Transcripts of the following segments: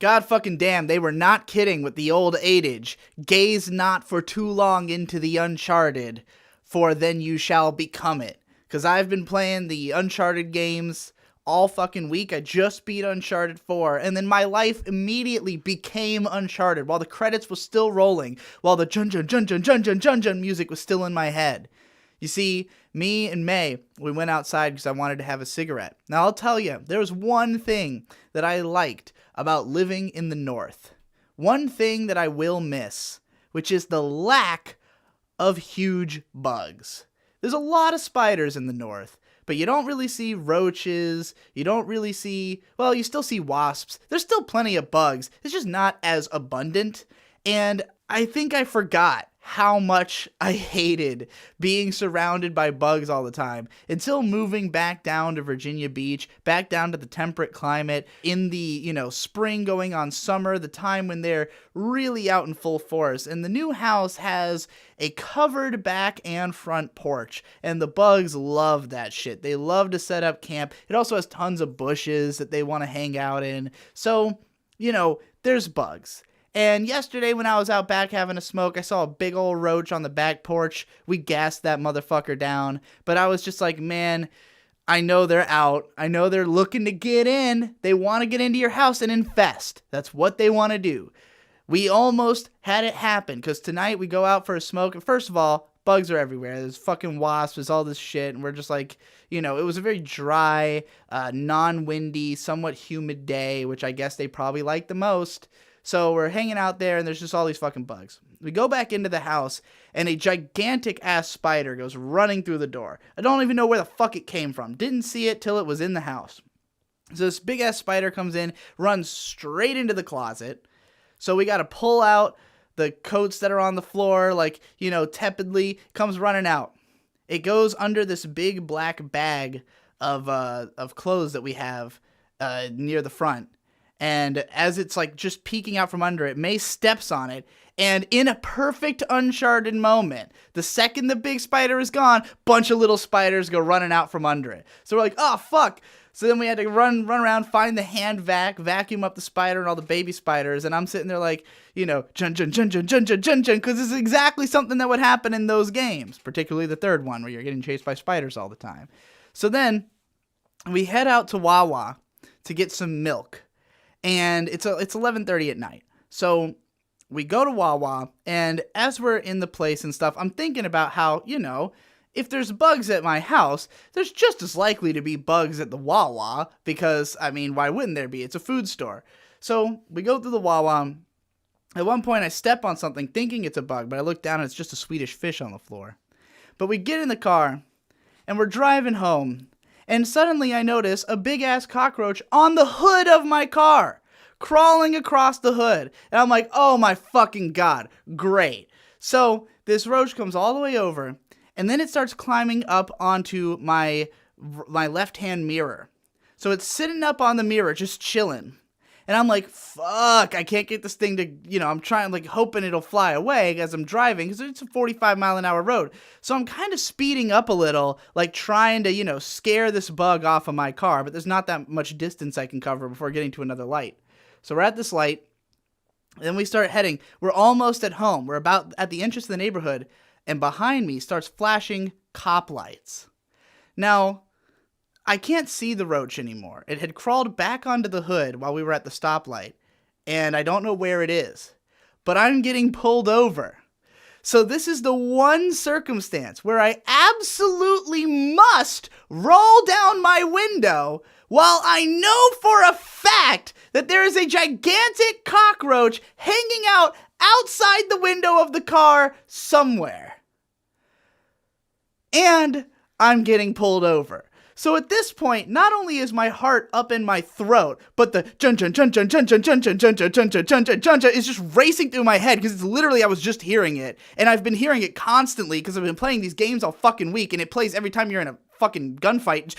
God fucking damn, they were not kidding with the old adage. Gaze not for too long into the uncharted, for then you shall become it. Because I've been playing the Uncharted games all fucking week. I just beat Uncharted 4, and then my life immediately became Uncharted while the credits were still rolling, while the jun music was still in my head. You see, me and May, we went outside because I wanted to have a cigarette. Now, I'll tell you, there was one thing that I liked about living in the North. One thing that I will miss, which is the lack of huge bugs. There's a lot of spiders in the North, but you don't really see roaches, you don't really see, well, you still see wasps. There's still plenty of bugs. It's just not as abundant, and I think I forgot how much I hated being surrounded by bugs all the time until moving back down to Virginia Beach, back down to the temperate climate in the, spring going on summer, the time when they're really out in full force. And the new house has a covered back and front porch, and the bugs love that shit. They love to set up camp. It also has tons of bushes that they want to hang out in. So, there's bugs. And yesterday when I was out back having a smoke, I saw a big old roach on the back porch. We gassed that motherfucker down. But I was just like, man, I know they're out. I know they're looking to get in. They want to get into your house and infest. That's what they want to do. We almost had it happen because tonight we go out for a smoke. And first of all, bugs are everywhere. There's fucking wasps. There's all this shit. And we're just like, it was a very dry, non-windy, somewhat humid day, which I guess they probably like the most. So we're hanging out there, and there's just all these fucking bugs. We go back into the house, and a gigantic-ass spider goes running through the door. I don't even know where the fuck it came from. Didn't see it till it was in the house. So this big-ass spider comes in, runs straight into the closet. So we got to pull out the coats that are on the floor, tepidly, comes running out. It goes under this big black bag of clothes that we have near the front. And as it's just peeking out from under it, May steps on it. And in a perfect Uncharted moment, the second the big spider is gone, bunch of little spiders go running out from under it. So we're like, oh, fuck. So then we had to run around, find the hand vacuum up the spider and all the baby spiders. And I'm sitting there like, jun, because this is exactly something that would happen in those games, particularly the third one where you're getting chased by spiders all the time. So then we head out to Wawa to get some milk. And it's 11:30 at night. So we go to Wawa, and as we're in the place and stuff, I'm thinking about how, if there's bugs at my house, there's just as likely to be bugs at the Wawa, because, why wouldn't there be? It's a food store. So we go through the Wawa. At one point, I step on something thinking it's a bug, but I look down and it's just a Swedish fish on the floor. But we get in the car, and we're driving home. And suddenly I notice a big-ass cockroach on the hood of my car, crawling across the hood. And I'm like, oh my fucking God, great. So this roach comes all the way over, and then it starts climbing up onto my left-hand mirror. So it's sitting up on the mirror, just chilling. And I'm like, fuck, I can't get this thing to, I'm trying, hoping it'll fly away as I'm driving, because it's a 45-mile-an-hour road. So I'm kind of speeding up a little, trying to, scare this bug off of my car, but there's not that much distance I can cover before getting to another light. So we're at this light, then we start heading. We're almost at home. We're about at the entrance of the neighborhood, and behind me starts flashing cop lights. Now, I can't see the roach anymore. It had crawled back onto the hood while we were at the stoplight, and I don't know where it is. But I'm getting pulled over. So this is the one circumstance where I absolutely must roll down my window while I know for a fact that there is a gigantic cockroach hanging out outside the window of the car somewhere. And I'm getting pulled over. So at this point, not only is my heart up in my throat, but the is just racing through my head because it's literally, I was just hearing it. And I've been hearing it constantly because I've been playing these games all fucking week, and it plays every time you're in a fucking gunfight.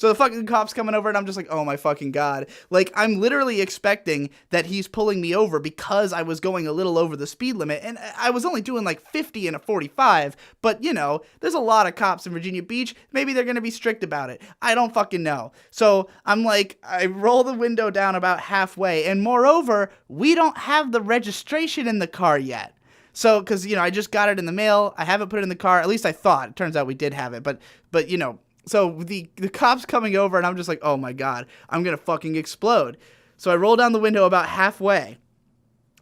So the fucking cop's coming over and I'm just like, oh my fucking God. Like, I'm literally expecting that he's pulling me over because I was going a little over the speed limit, and I was only doing like 50 in a 45, but you know, there's a lot of cops in Virginia Beach. Maybe they're gonna be strict about it. I don't fucking know. So I'm like, I roll the window down about halfway, and moreover, we don't have the registration in the car yet. So, because, you know, I just got it in the mail. I haven't put it in the car. At least I thought. It turns out we did have it. But you know, so the cop's coming over, and I'm just like, oh my God, I'm going to fucking explode. So I roll down the window about halfway,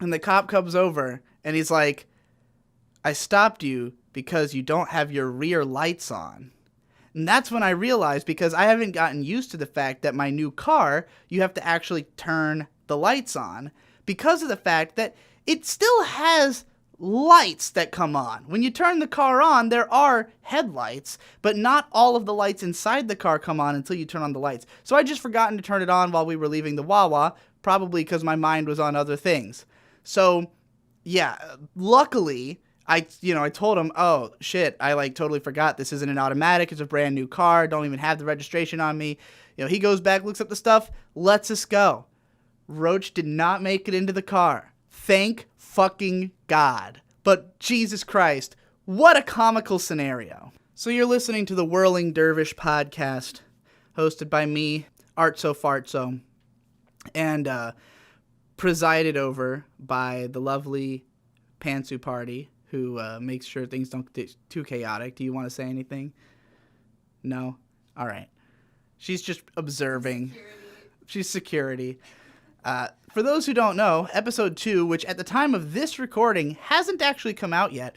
and the cop comes over, and he's like, I stopped you because you don't have your rear lights on. And that's when I realized, because I haven't gotten used to the fact that my new car, you have to actually turn the lights on, because of the fact that it still has lights that come on. When you turn the car on, there are headlights, but not all of the lights inside the car come on until you turn on the lights. So I just forgotten to turn it on while we were leaving the Wawa, probably because my mind was on other things. So, yeah, luckily, I told him, oh, shit, I totally forgot. This isn't an automatic. It's a brand new car. Don't even have the registration on me. You know, he goes back, looks up the stuff, lets us go. Roach did not make it into the car. Thank fucking God. But Jesus Christ, what a comical scenario. So you're listening to the Whirling Dervish podcast, hosted by me, Artso Fartso, and presided over by the lovely Pantsu Party, who makes sure things don't get too chaotic. Do you want to say anything? No? All right. She's just observing. She's security. For those who don't know, episode 2, which at the time of this recording hasn't actually come out yet,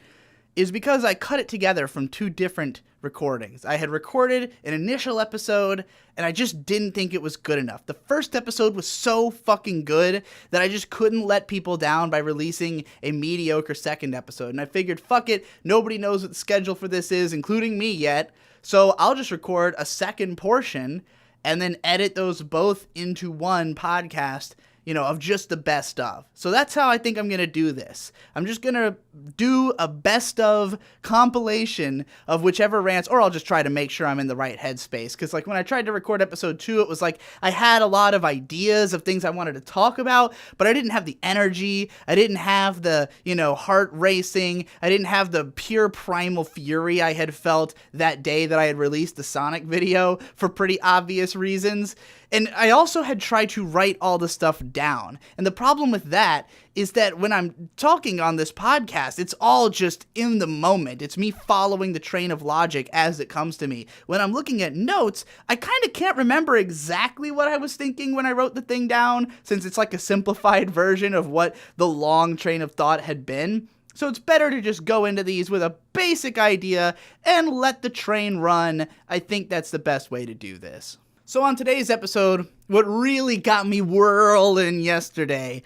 is because I cut it together from 2 different recordings. I had recorded an initial episode, and I just didn't think it was good enough. The first episode was so fucking good that I just couldn't let people down by releasing a mediocre second episode. And I figured, fuck it, nobody knows what the schedule for this is, including me yet, so I'll just record a second portion and then edit those both into one podcast, you know, of just the best of. So that's how I think I'm going to do this. I'm just going to do a best of compilation of whichever rants, or I'll just try to make sure I'm in the right headspace. Because, like, when I tried to record episode 2, it was like I had a lot of ideas of things I wanted to talk about, but I didn't have the energy. I didn't have the, you know, heart racing. I didn't have the pure primal fury I had felt that day that I had released the Sonic video for pretty obvious reasons. And I also had tried to write all the stuff down. And the problem with that is that when I'm talking on this podcast, it's all just in the moment. It's me following the train of logic as it comes to me. When I'm looking at notes, I kind of can't remember exactly what I was thinking when I wrote the thing down, since it's like a simplified version of what the long train of thought had been. So it's better to just go into these with a basic idea and let the train run. I think that's the best way to do this. So on today's episode, what really got me whirling yesterday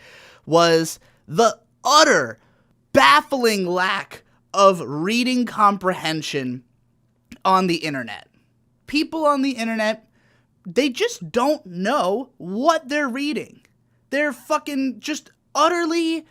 was the utter, baffling lack of reading comprehension on the internet. People on the internet, they just don't know what they're reading. They're fucking just utterly,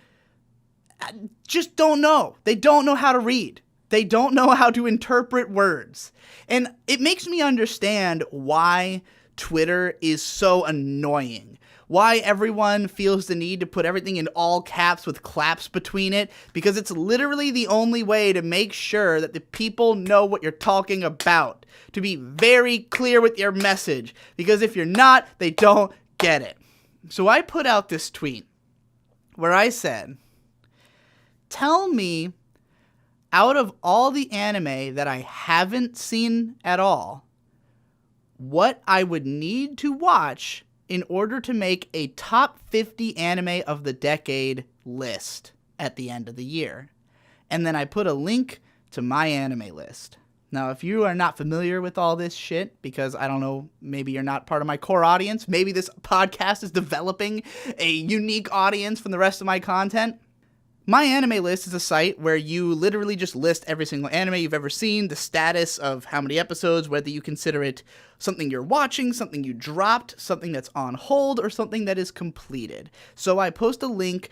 just don't know. They don't know how to read. They don't know how to interpret words. And it makes me understand why Twitter is so annoying. Why everyone feels the need to put everything in all caps with claps between it, because it's literally the only way to make sure that the people know what you're talking about. To be very clear with your message, because if you're not, they don't get it. So I put out this tweet where I said, tell me, out of all the anime that I haven't seen at all, what I would need to watch in order to make a top 50 anime of the decade list at the end of the year. And then I put a link to my anime list. Now, if you are not familiar with all this shit, because I don't know, maybe you're not part of my core audience, maybe this podcast is developing a unique audience from the rest of my content, My Anime List is a site where you literally just list every single anime you've ever seen, the status of how many episodes, whether you consider it something you're watching, something you dropped, something that's on hold, or something that is completed. So I post a link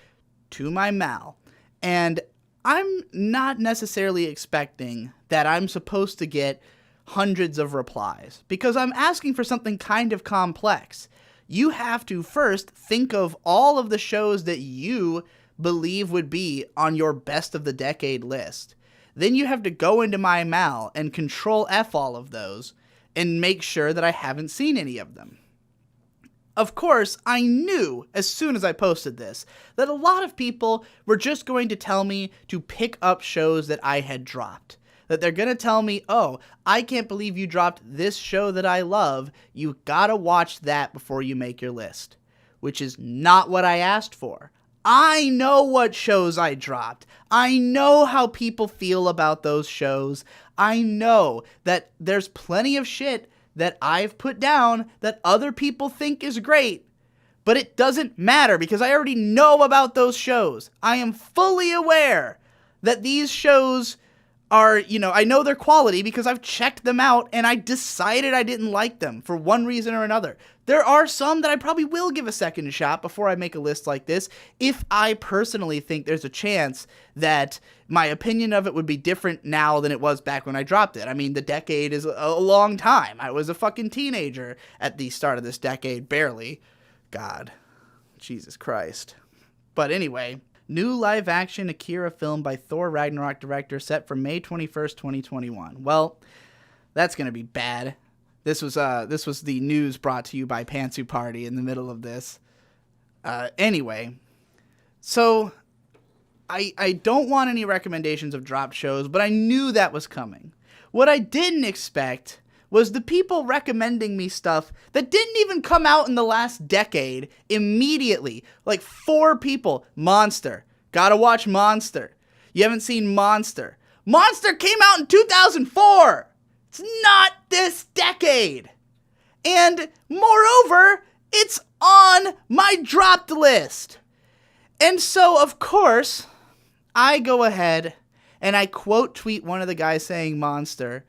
to my mal, and I'm not necessarily expecting that I'm supposed to get hundreds of replies, because I'm asking for something kind of complex. You have to first think of all of the shows that you believe would be on your best of the decade list. Then you have to go into my mal and control F all of those and make sure that I haven't seen any of them. Of course, I knew as soon as I posted this that a lot of people were just going to tell me to pick up shows that I had dropped. That they're going to tell me, oh, I can't believe you dropped this show that I love. You gotta watch that before you make your list. Which is not what I asked for. I know what shows I dropped. I know how people feel about those shows. I know that there's plenty of shit that I've put down that other people think is great. But it doesn't matter because I already know about those shows. I am fully aware that these shows are, I know their quality because I've checked them out and I decided I didn't like them for one reason or another. There are some that I probably will give a second shot before I make a list like this if I personally think there's a chance that my opinion of it would be different now than it was back when I dropped it. I mean, the decade is a long time. I was a fucking teenager at the start of this decade, barely. God, Jesus Christ. But anyway, new live-action Akira film by Thor Ragnarok director set for May 21st, 2021. Well, that's going to be bad. This was the news brought to you by Pantsu Party in the middle of this. Anyway, so I don't want any recommendations of dropped shows, but I knew that was coming. What I didn't expect was the people recommending me stuff that didn't even come out in the last decade immediately. Like 4 people. Monster. Gotta watch Monster. You haven't seen Monster. Monster came out in 2004! It's not this decade! And moreover, it's on my dropped list. And so, of course, I go ahead and I quote tweet one of the guys saying Monster.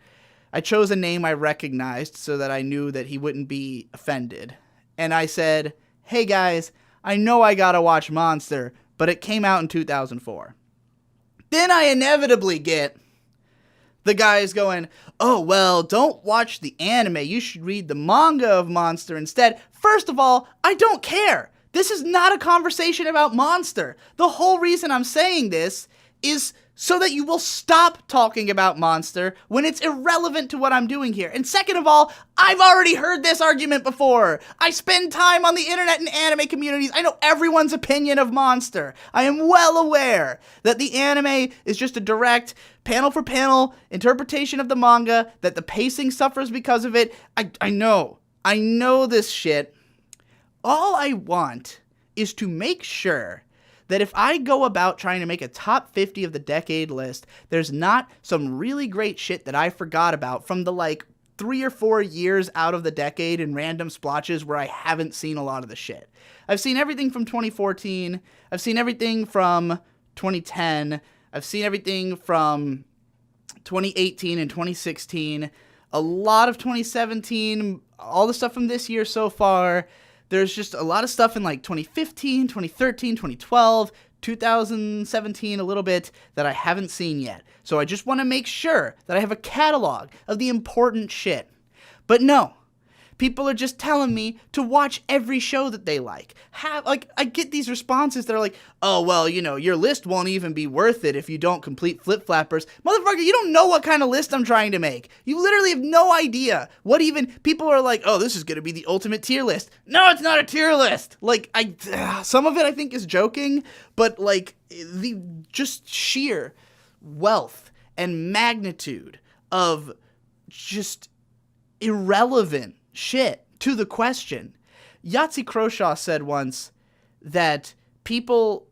I chose a name I recognized so that I knew that he wouldn't be offended. And I said, hey guys, I know I gotta watch Monster, but it came out in 2004. Then I inevitably get the guys going, oh, well, don't watch the anime. You should read the manga of Monster instead. First of all, I don't care. This is not a conversation about Monster. The whole reason I'm saying this is so that you will stop talking about Monster when it's irrelevant to what I'm doing here. And second of all, I've already heard this argument before. I spend time on the internet and anime communities. I know everyone's opinion of Monster. I am well aware that the anime is just a direct panel for panel interpretation of the manga, that the pacing suffers because of it. I know this shit. All I want is to make sure that if I go about trying to make a top 50 of the decade list, there's not some really great shit that I forgot about from the 3 or 4 years out of the decade in random splotches where I haven't seen a lot of the shit. I've seen everything from 2014. I've seen everything from 2010. I've seen everything from 2018 and 2016. A lot of 2017. All the stuff from this year so far. There's just a lot of stuff in 2015, 2013, 2012, 2017 a little bit that I haven't seen yet. So I just want to make sure that I have a catalog of the important shit. But no, people are just telling me to watch every show that they like. I get these responses that are like, oh, well, your list won't even be worth it if you don't complete Flip Flappers. Motherfucker, you don't know what kind of list I'm trying to make. You literally have no idea what even, people are like, oh, this is going to be the ultimate tier list. No, it's not a tier list. Some of it I think is joking, but the just sheer wealth and magnitude of just irrelevant shit to the question. Yahtzee Croshaw said once that people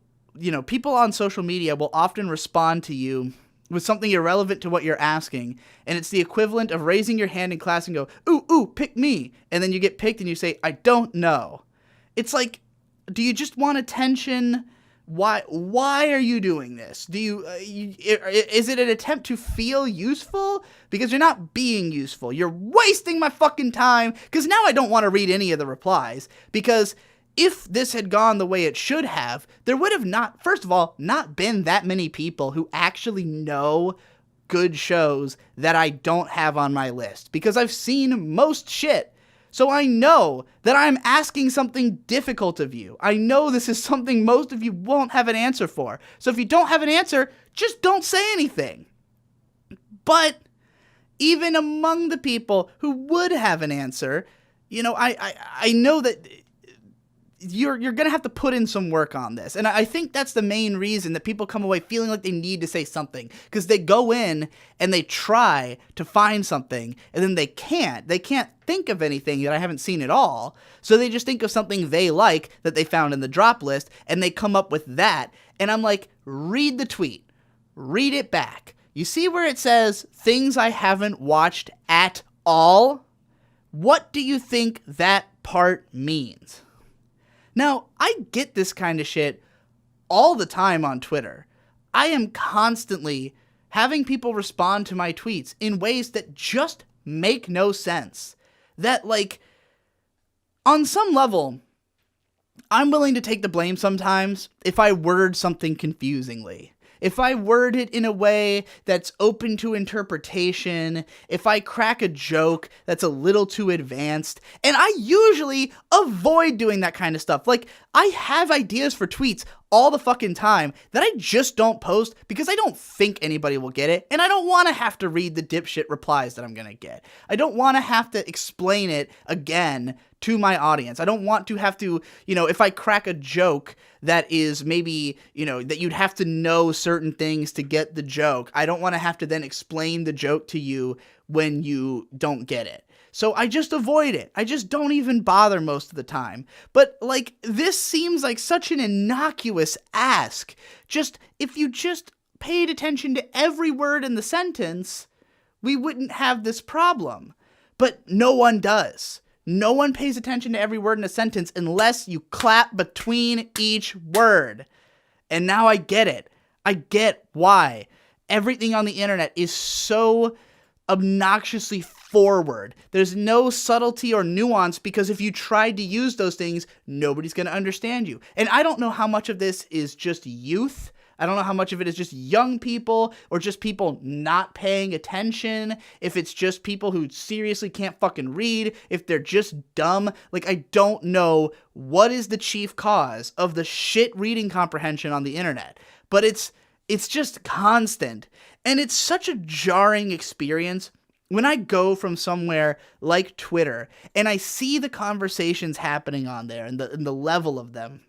on social media will often respond to you with something irrelevant to what you're asking, and it's the equivalent of raising your hand in class and go, ooh, pick me, and then you get picked and you say, I don't know. It's like, do you just want attention? Why are you doing this? Is it an attempt to feel useful? Because you're not being useful. You're wasting my fucking time. Because now I don't want to read any of the replies. Because if this had gone the way it should have, there would have not, first of all, not been that many people who actually know good shows that I don't have on my list, because I've seen most shit. So I know that I'm asking something difficult of you. I know this is something most of you won't have an answer for. So if you don't have an answer, just don't say anything. But even among the people who would have an answer, you know, I know that you're going to have to put in some work on this. And I think that's the main reason that people come away feeling like they need to say something, because they go in and they try to find something and then they can't think of anything that I haven't seen at all. So they just think of something they like that they found in the drop list and they come up with that. And I'm like, read the tweet, read it back. You see where it says things I haven't watched at all? What do you think that part means? Now, I get this kind of shit all the time on Twitter. I am constantly having people respond to my tweets in ways that just make no sense. That, like, on some level, I'm willing to take the blame sometimes if I word something confusingly. If I word it in a way that's open to interpretation, if I crack a joke that's a little too advanced, and I usually avoid doing that kind of stuff. Like, I have ideas for tweets all the fucking time that I just don't post because I don't think anybody will get it, and I don't want to have to read the dipshit replies that I'm gonna get. I don't want to have to explain it again to my audience. I don't want to have to, you know, if I crack a joke that is maybe, you know, that you'd have to know certain things to get the joke, I don't want to have to then explain the joke to you when you don't get it. So I just avoid it. I just don't even bother most of the time. But, like, this seems like such an innocuous ask. Just, if you just paid attention to every word in the sentence, we wouldn't have this problem. But no one does. No one pays attention to every word in a sentence unless you clap between each word. And now I get it. I get why everything on the internet is so obnoxiously forward. There's no subtlety or nuance, because if you tried to use those things, nobody's going to understand you. And I don't know how much of this is just youth. I don't know how much of it is just young people or just people not paying attention. If it's just people who seriously can't fucking read, if they're just dumb. Like, I don't know what is the chief cause of the shit reading comprehension on the internet. But it's just constant. And it's such a jarring experience when I go from somewhere like Twitter and I see the conversations happening on there and the level of them.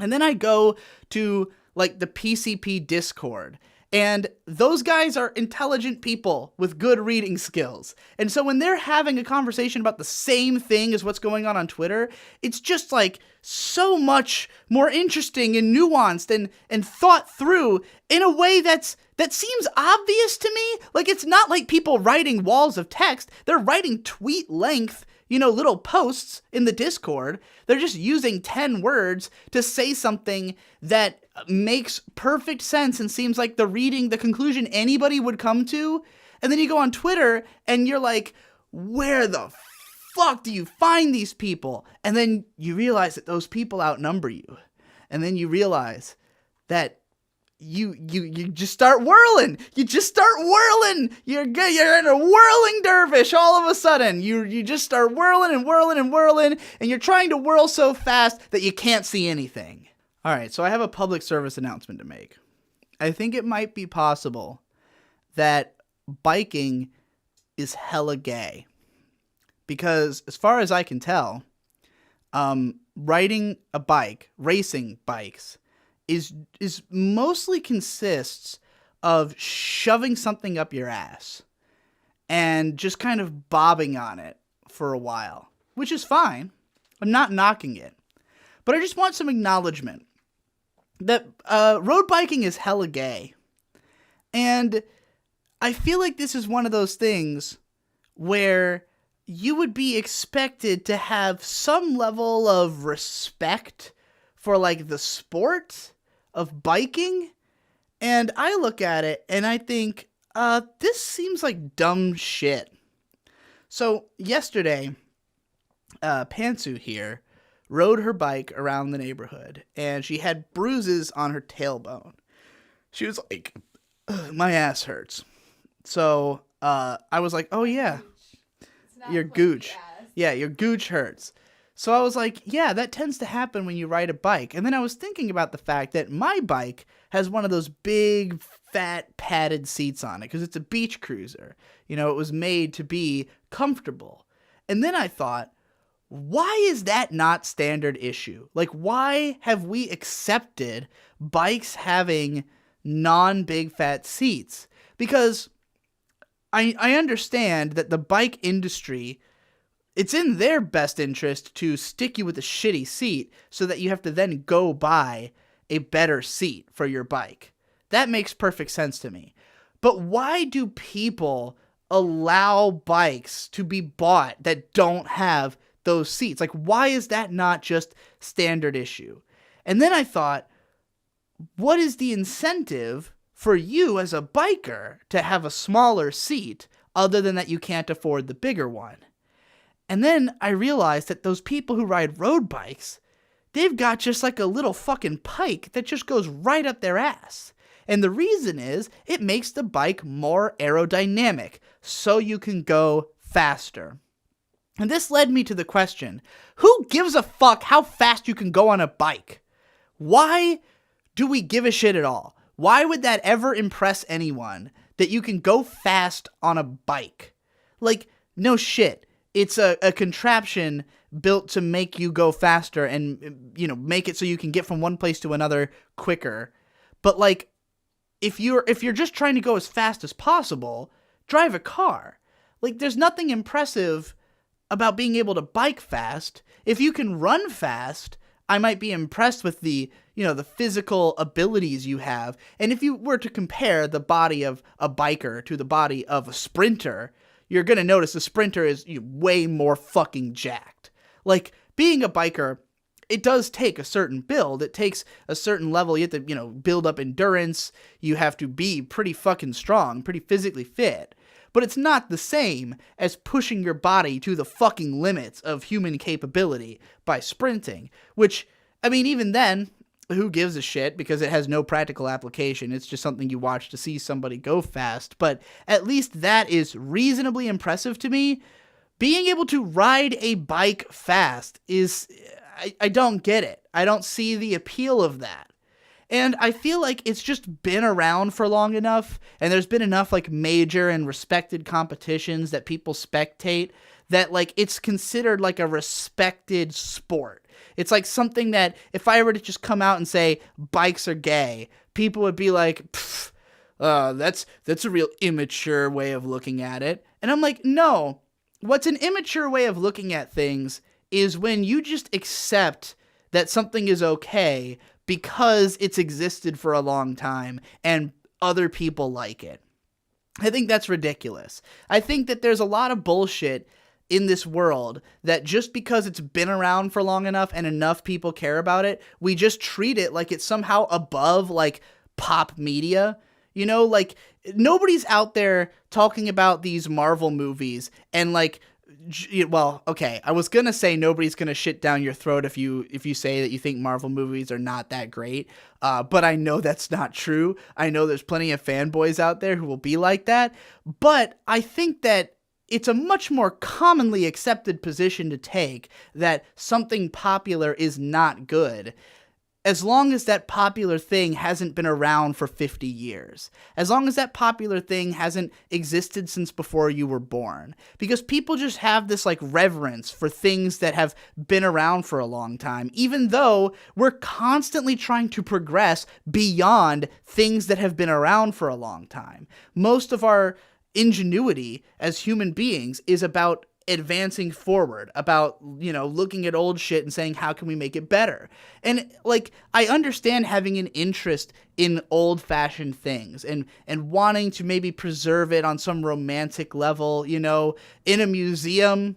And then I go to, like, the PCP Discord, and those guys are intelligent people with good reading skills. And so when they're having a conversation about the same thing as what's going on Twitter, it's just, like, so much more interesting and nuanced and thought through in a way that seems obvious to me. Like, it's not like people writing walls of text. They're writing tweet length, you know, little posts in the Discord. They're just using 10 words to say something that makes perfect sense and seems like the conclusion anybody would come to. And then you go on Twitter and you're like, where the fuck do you find these people? And then you realize that those people outnumber you. And then you realize that you just start whirling. You just start whirling. You're in a whirling dervish all of a sudden. You just start whirling and whirling and whirling, and you're trying to whirl so fast that you can't see anything. All right, so I have a public service announcement to make. I think it might be possible that biking is hella gay. Because as far as I can tell, riding a bike, racing bikes, is mostly consists of shoving something up your ass and just kind of bobbing on it for a while, which is fine. I'm not knocking it. But I just want some acknowledgement that road biking is hella gay. And I feel like this is one of those things where you would be expected to have some level of respect for, like, the sport of biking. And I look at it and I think, this seems like dumb shit. So yesterday, Pantsu here rode her bike around the neighborhood, and she had bruises on her tailbone. She was like, my ass hurts. So I was like, oh yeah, your gooch. Yeah, your gooch hurts. So I was like, yeah, that tends to happen when you ride a bike. And then I was thinking about the fact that my bike has one of those big, fat, padded seats on it because it's a beach cruiser. You know, it was made to be comfortable. And then I thought, why is that not standard issue? Like, why have we accepted bikes having non-big fat seats? Because I understand that the bike industry, it's in their best interest to stick you with a shitty seat so that you have to then go buy a better seat for your bike. That makes perfect sense to me. But why do people allow bikes to be bought that don't have those seats? Like, why is that not just standard issue? And then I thought, what is the incentive for you as a biker to have a smaller seat other than that you can't afford the bigger one? And then I realized that those people who ride road bikes, they've got just like a little fucking pike that just goes right up their ass. And the reason is it makes the bike more aerodynamic so you can go faster. And this led me to the question, who gives a fuck how fast you can go on a bike? Why do we give a shit at all? Why would that ever impress anyone that you can go fast on a bike? Like, no shit. It's a contraption built to make you go faster and, you know, make it so you can get from one place to another quicker. But like, if you're just trying to go as fast as possible, drive a car. Like, there's nothing impressive about being able to bike fast. If you can run fast, I might be impressed with the physical abilities you have. And if you were to compare the body of a biker to the body of a sprinter, you're going to notice the sprinter is way more fucking jacked. Like, being a biker, it does take a certain build. It takes a certain level. You have to, build up endurance. You have to be pretty fucking strong, pretty physically fit. But it's not the same as pushing your body to the fucking limits of human capability by sprinting. Which, I mean, even then, who gives a shit, because it has no practical application. It's just something you watch to see somebody go fast. But at least that is reasonably impressive to me. Being able to ride a bike fast is, I don't get it. I don't see the appeal of that. And I feel like it's just been around for long enough, and there's been enough like major and respected competitions that people spectate, that like it's considered like a respected sport. It's like something that if I were to just come out and say bikes are gay, people would be like, that's a real immature way of looking at it. And I'm like, no, what's an immature way of looking at things is when you just accept that something is okay because it's existed for a long time and other people like it. I think that's ridiculous. I think that there's a lot of bullshit in this world that just because it's been around for long enough and enough people care about it, we just treat it like it's somehow above like pop media. Like nobody's out there talking about these Marvel movies and like, well, okay, I was gonna say nobody's gonna shit down your throat if you say that you think Marvel movies are not that great, but I know that's not true. I know there's plenty of fanboys out there who will be like that, but I think that it's a much more commonly accepted position to take that something popular is not good, as long as that popular thing hasn't been around for 50 years. As long as that popular thing hasn't existed since before you were born. Because people just have this like reverence for things that have been around for a long time, even though we're constantly trying to progress beyond things that have been around for a long time. Most of our ingenuity as human beings is about advancing forward, about, looking at old shit and saying, how can we make it better? And like, I understand having an interest in old fashioned things and wanting to maybe preserve it on some romantic level, in a museum,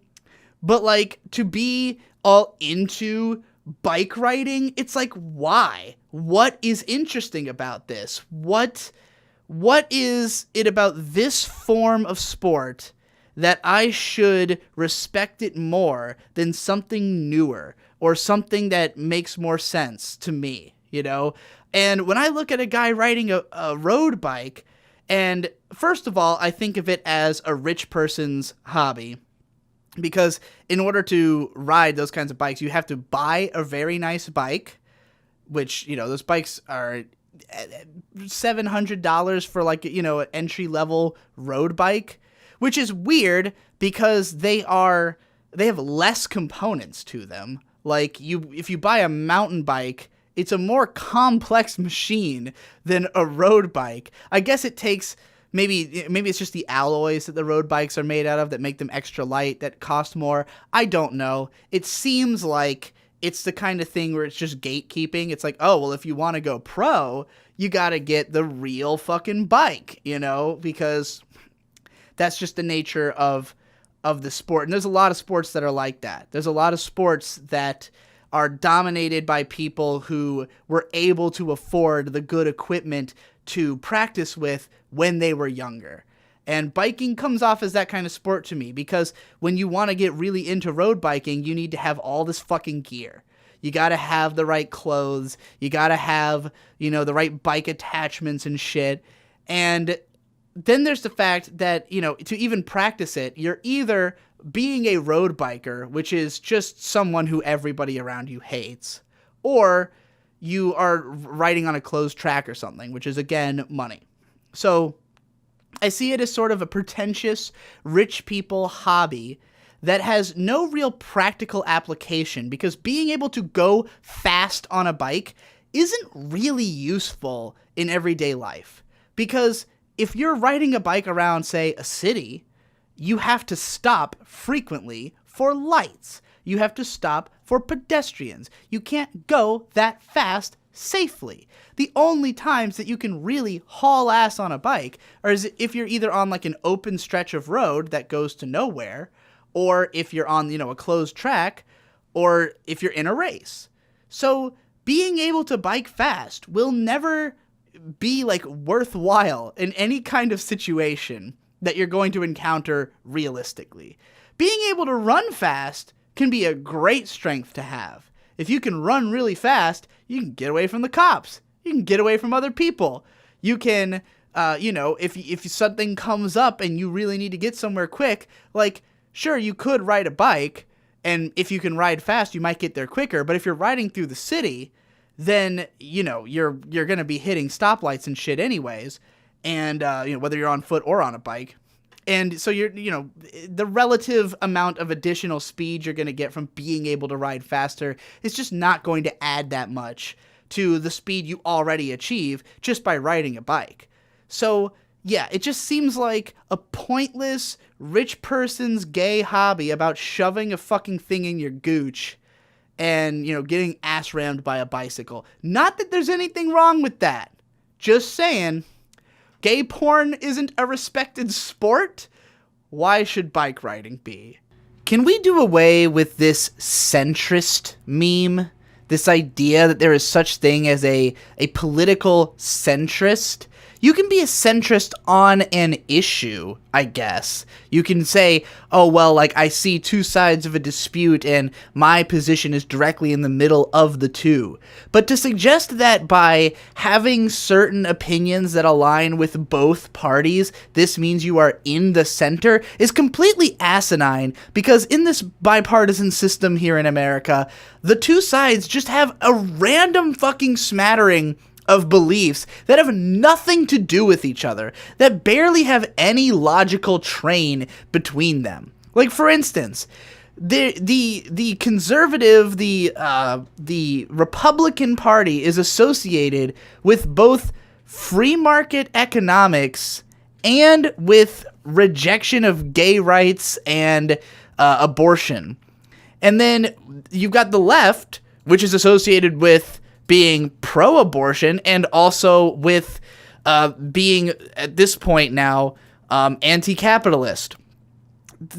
but like to be all into bike riding, it's like, why? What is interesting about this? What is it about this form of sport that I should respect it more than something newer, or something that makes more sense to me, you know? And when I look at a guy riding a road bike, and first of all, I think of it as a rich person's hobby, because in order to ride those kinds of bikes, you have to buy a very nice bike, which, you know, those bikes are $700 for like, you know, an entry level road bike, which is weird because they have less components to them. Like if you buy a mountain bike, it's a more complex machine than a road bike. I guess it takes maybe it's just the alloys that the road bikes are made out of that make them extra light that cost more. I don't know. It seems like it's the kind of thing where it's just gatekeeping. It's like, oh, well, if you want to go pro, you got to get the real fucking bike, you know, because that's just the nature of the sport. And there's a lot of sports that are like that. There's a lot of sports that are dominated by people who were able to afford the good equipment to practice with when they were younger. And biking comes off as that kind of sport to me, because when you want to get really into road biking, you need to have all this fucking gear. You got to have the right clothes. You got to have, you know, the right bike attachments and shit. And then there's the fact that, you know, to even practice it, you're either being a road biker, which is just someone who everybody around you hates, or you are riding on a closed track or something, which is, again, money. So I see it as sort of a pretentious, rich people hobby that has no real practical application, because being able to go fast on a bike isn't really useful in everyday life. Because if you're riding a bike around, say, a city, you have to stop frequently for lights. You have to stop for pedestrians. You can't go that fast safely. The only times that you can really haul ass on a bike are if you're either on like an open stretch of road that goes to nowhere, or if you're on, you know, a closed track, or if you're in a race. So being able to bike fast will never be like worthwhile in any kind of situation that you're going to encounter realistically. Being able to run fast can be a great strength to have. If you can run really fast, you can get away from the cops. You can get away from other people. You can, you know, if something comes up and you really need to get somewhere quick, like, sure, you could ride a bike, and if you can ride fast, you might get there quicker. But if you're riding through the city, then, you know, you're going to be hitting stoplights and shit anyways. And, you know, whether you're on foot or on a bike. And so you know, the relative amount of additional speed you're going to get from being able to ride faster is just not going to add that much to the speed you already achieve just by riding a bike. So, yeah, it just seems like a pointless, rich person's gay hobby about shoving a fucking thing in your gooch and, you know, getting ass rammed by a bicycle. Not that there's anything wrong with that. Just saying. Gay porn isn't a respected sport? Why should bike riding be? Can we do away with this centrist meme? This idea that there is such thing as a political centrist? You can be a centrist on an issue, I guess. You can say, oh, well, like, I see two sides of a dispute and my position is directly in the middle of the two. But to suggest that by having certain opinions that align with both parties, this means you are in the center, is completely asinine, because in this bipartisan system here in America, the two sides just have a random fucking smattering of beliefs that have nothing to do with each other, that barely have any logical train between them. Like, for instance, the conservative, the Republican Party is associated with both free market economics and with rejection of gay rights and abortion. And then you've got the left, which is associated with being pro-abortion and also with being, at this point now, anti-capitalist.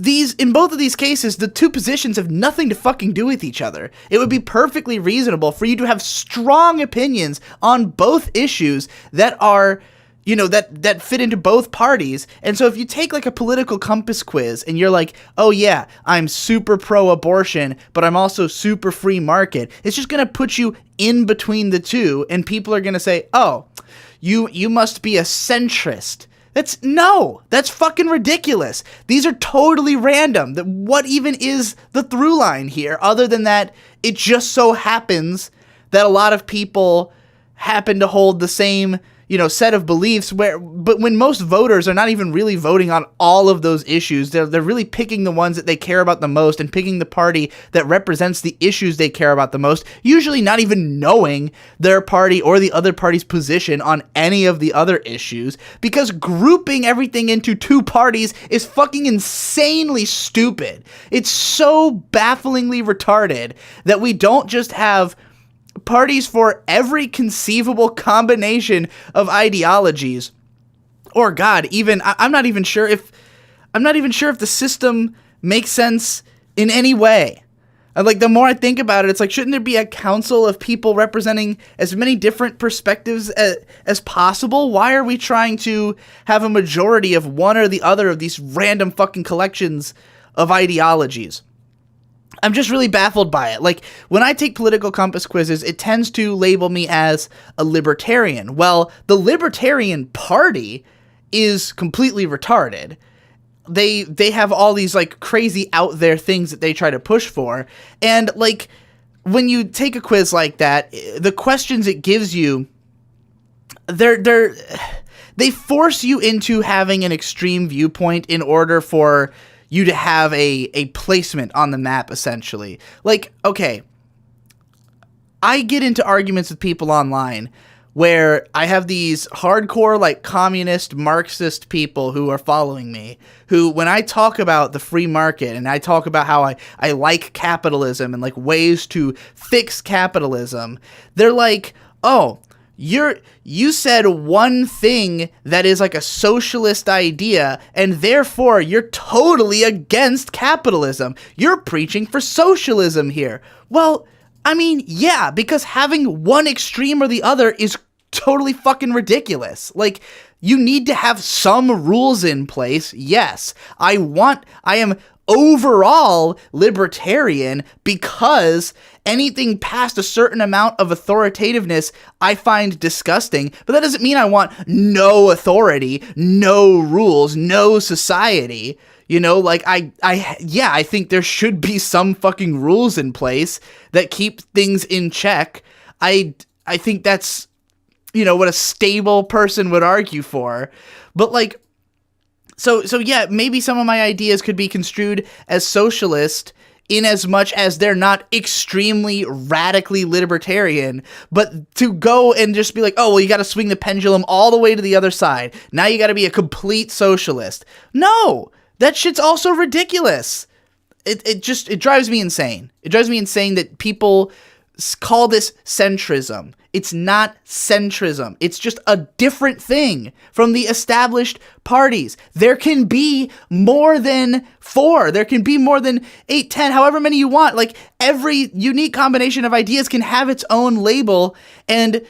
In both of these cases, the two positions have nothing to fucking do with each other. It would be perfectly reasonable for you to have strong opinions on both issues that are that fit into both parties. And so if you take like a political compass quiz and you're like, oh yeah, I'm super pro-abortion, but I'm also super free market, it's just going to put you in between the two, and people are going to say, oh, you must be a centrist. That's fucking ridiculous. These are totally random. What even is the through line here, other than that it just so happens that a lot of people happen to hold the same set of beliefs, but when most voters are not even really voting on all of those issues, they're really picking the ones that they care about the most and picking the party that represents the issues they care about the most, usually not even knowing their party or the other party's position on any of the other issues, because grouping everything into two parties is fucking insanely stupid. It's so bafflingly retarded that we don't just have parties for every conceivable combination of ideologies, or God, even I'm not even sure if the system makes sense in any way. Like, the more I think about it, it's like, shouldn't there be a council of people representing as many different perspectives as possible? Why are we trying to have a majority of one or the other of these random fucking collections of ideologies? I'm just really baffled by it. Like, when I take political compass quizzes, it tends to label me as a libertarian. Well, the Libertarian Party is completely retarded. They have all these, like, crazy out there things that they try to push for. And, like, when you take a quiz like that, the questions it gives you, they force you into having an extreme viewpoint in order for you to have a placement on the map, essentially. Like, okay, I get into arguments with people online where I have these hardcore, like, communist, Marxist people who are following me, who, when I talk about the free market and I talk about how I like capitalism and, like, ways to fix capitalism, they're like, oh, you said one thing that is like a socialist idea, and therefore you're totally against capitalism. You're preaching for socialism here. Well, I mean, yeah, because having one extreme or the other is totally fucking ridiculous. Like, you need to have some rules in place. Yes, I am overall libertarian because anything past a certain amount of authoritativeness I find disgusting, but that doesn't mean I want no authority, no rules, no society. Like, I think there should be some fucking rules in place that keep things in check. I think that's, what a stable person would argue for. But, like, so yeah, maybe some of my ideas could be construed as socialist in as much as they're not extremely radically libertarian, but to go and just be like, oh, well, you got to swing the pendulum all the way to the other side. Now you got to be a complete socialist. No, that shit's also ridiculous. It drives me insane. It drives me insane that people call this centrism. It's not centrism. It's just a different thing from the established parties. There can be more than 4. There can be more than 8, 10, however many you want. Like, every unique combination of ideas can have its own label, and,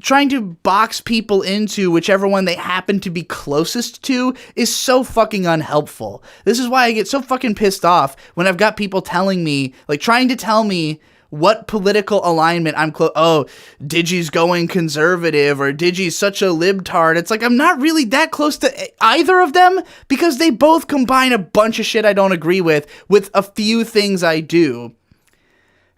trying to box people into whichever one they happen to be closest to is so fucking unhelpful. This is why I get so fucking pissed off when I've got people telling me, like, trying to tell me what political alignment I'm Digi's going conservative, or Digi's such a libtard. It's like, I'm not really that close to either of them, because they both combine a bunch of shit I don't agree with a few things I do.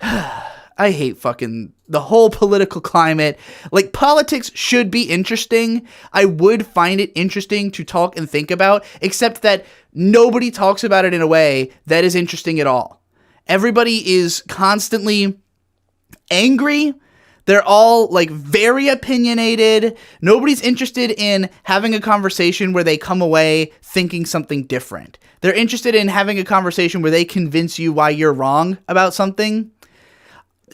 I hate fucking the whole political climate. Like, politics should be interesting. I would find it interesting to talk and think about, except that nobody talks about it in a way that is interesting at all. Everybody is constantly angry. They're all, like, very opinionated. Nobody's interested in having a conversation where they come away thinking something different. They're interested in having a conversation where they convince you why you're wrong about something.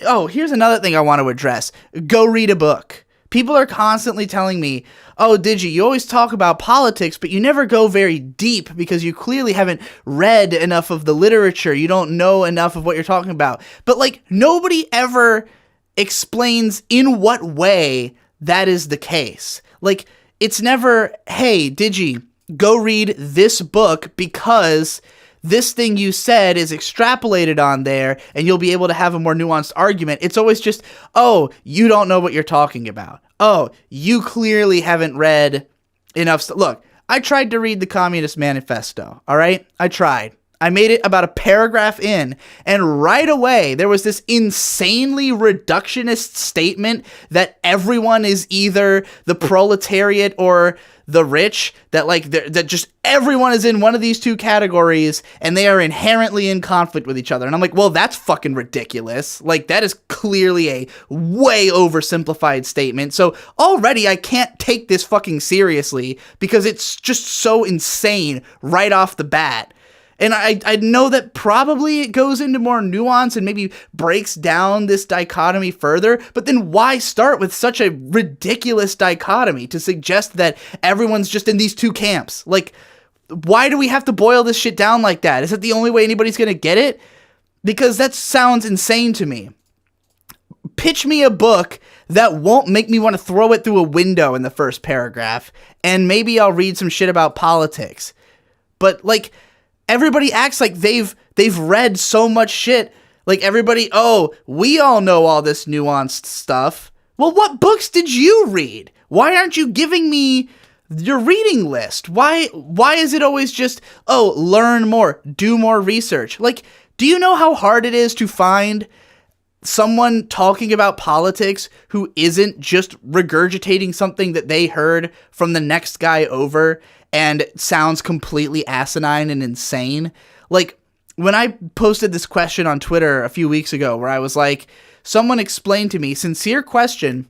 Oh, here's another thing I want to address. Go read a book. People are constantly telling me, oh, Digi, you always talk about politics, but you never go very deep because you clearly haven't read enough of the literature. You don't know enough of what you're talking about. But, like, nobody ever explains in what way that is the case. Like, it's never, hey, Digi, go read this book because this thing you said is extrapolated on there and you'll be able to have a more nuanced argument. It's always just, oh, you don't know what you're talking about. Oh, you clearly haven't read enough stuff. Look, I tried to read the Communist Manifesto, all right? I tried. I made it about a paragraph in, and right away there was this insanely reductionist statement that everyone is either the proletariat or the rich, that just everyone is in one of these two categories and they are inherently in conflict with each other. And I'm like, well, that's fucking ridiculous. Like, that is clearly a way oversimplified statement. So already I can't take this fucking seriously because it's just so insane right off the bat. And I know that probably it goes into more nuance and maybe breaks down this dichotomy further, but then why start with such a ridiculous dichotomy to suggest that everyone's just in these two camps? Like, why do we have to boil this shit down like that? Is that the only way anybody's gonna get it? Because that sounds insane to me. Pitch me a book that won't make me want to throw it through a window in the first paragraph, and maybe I'll read some shit about politics. But, like, everybody acts like they've read so much shit. Like, everybody, oh, we all know all this nuanced stuff. Well, what books did you read? Why aren't you giving me your reading list? Why is it always just, oh, learn more, do more research? Like, do you know how hard it is to find someone talking about politics who isn't just regurgitating something that they heard from the next guy over and sounds completely asinine and insane? Like, when I posted this question on Twitter a few weeks ago where I was like, someone explained to me, sincere question,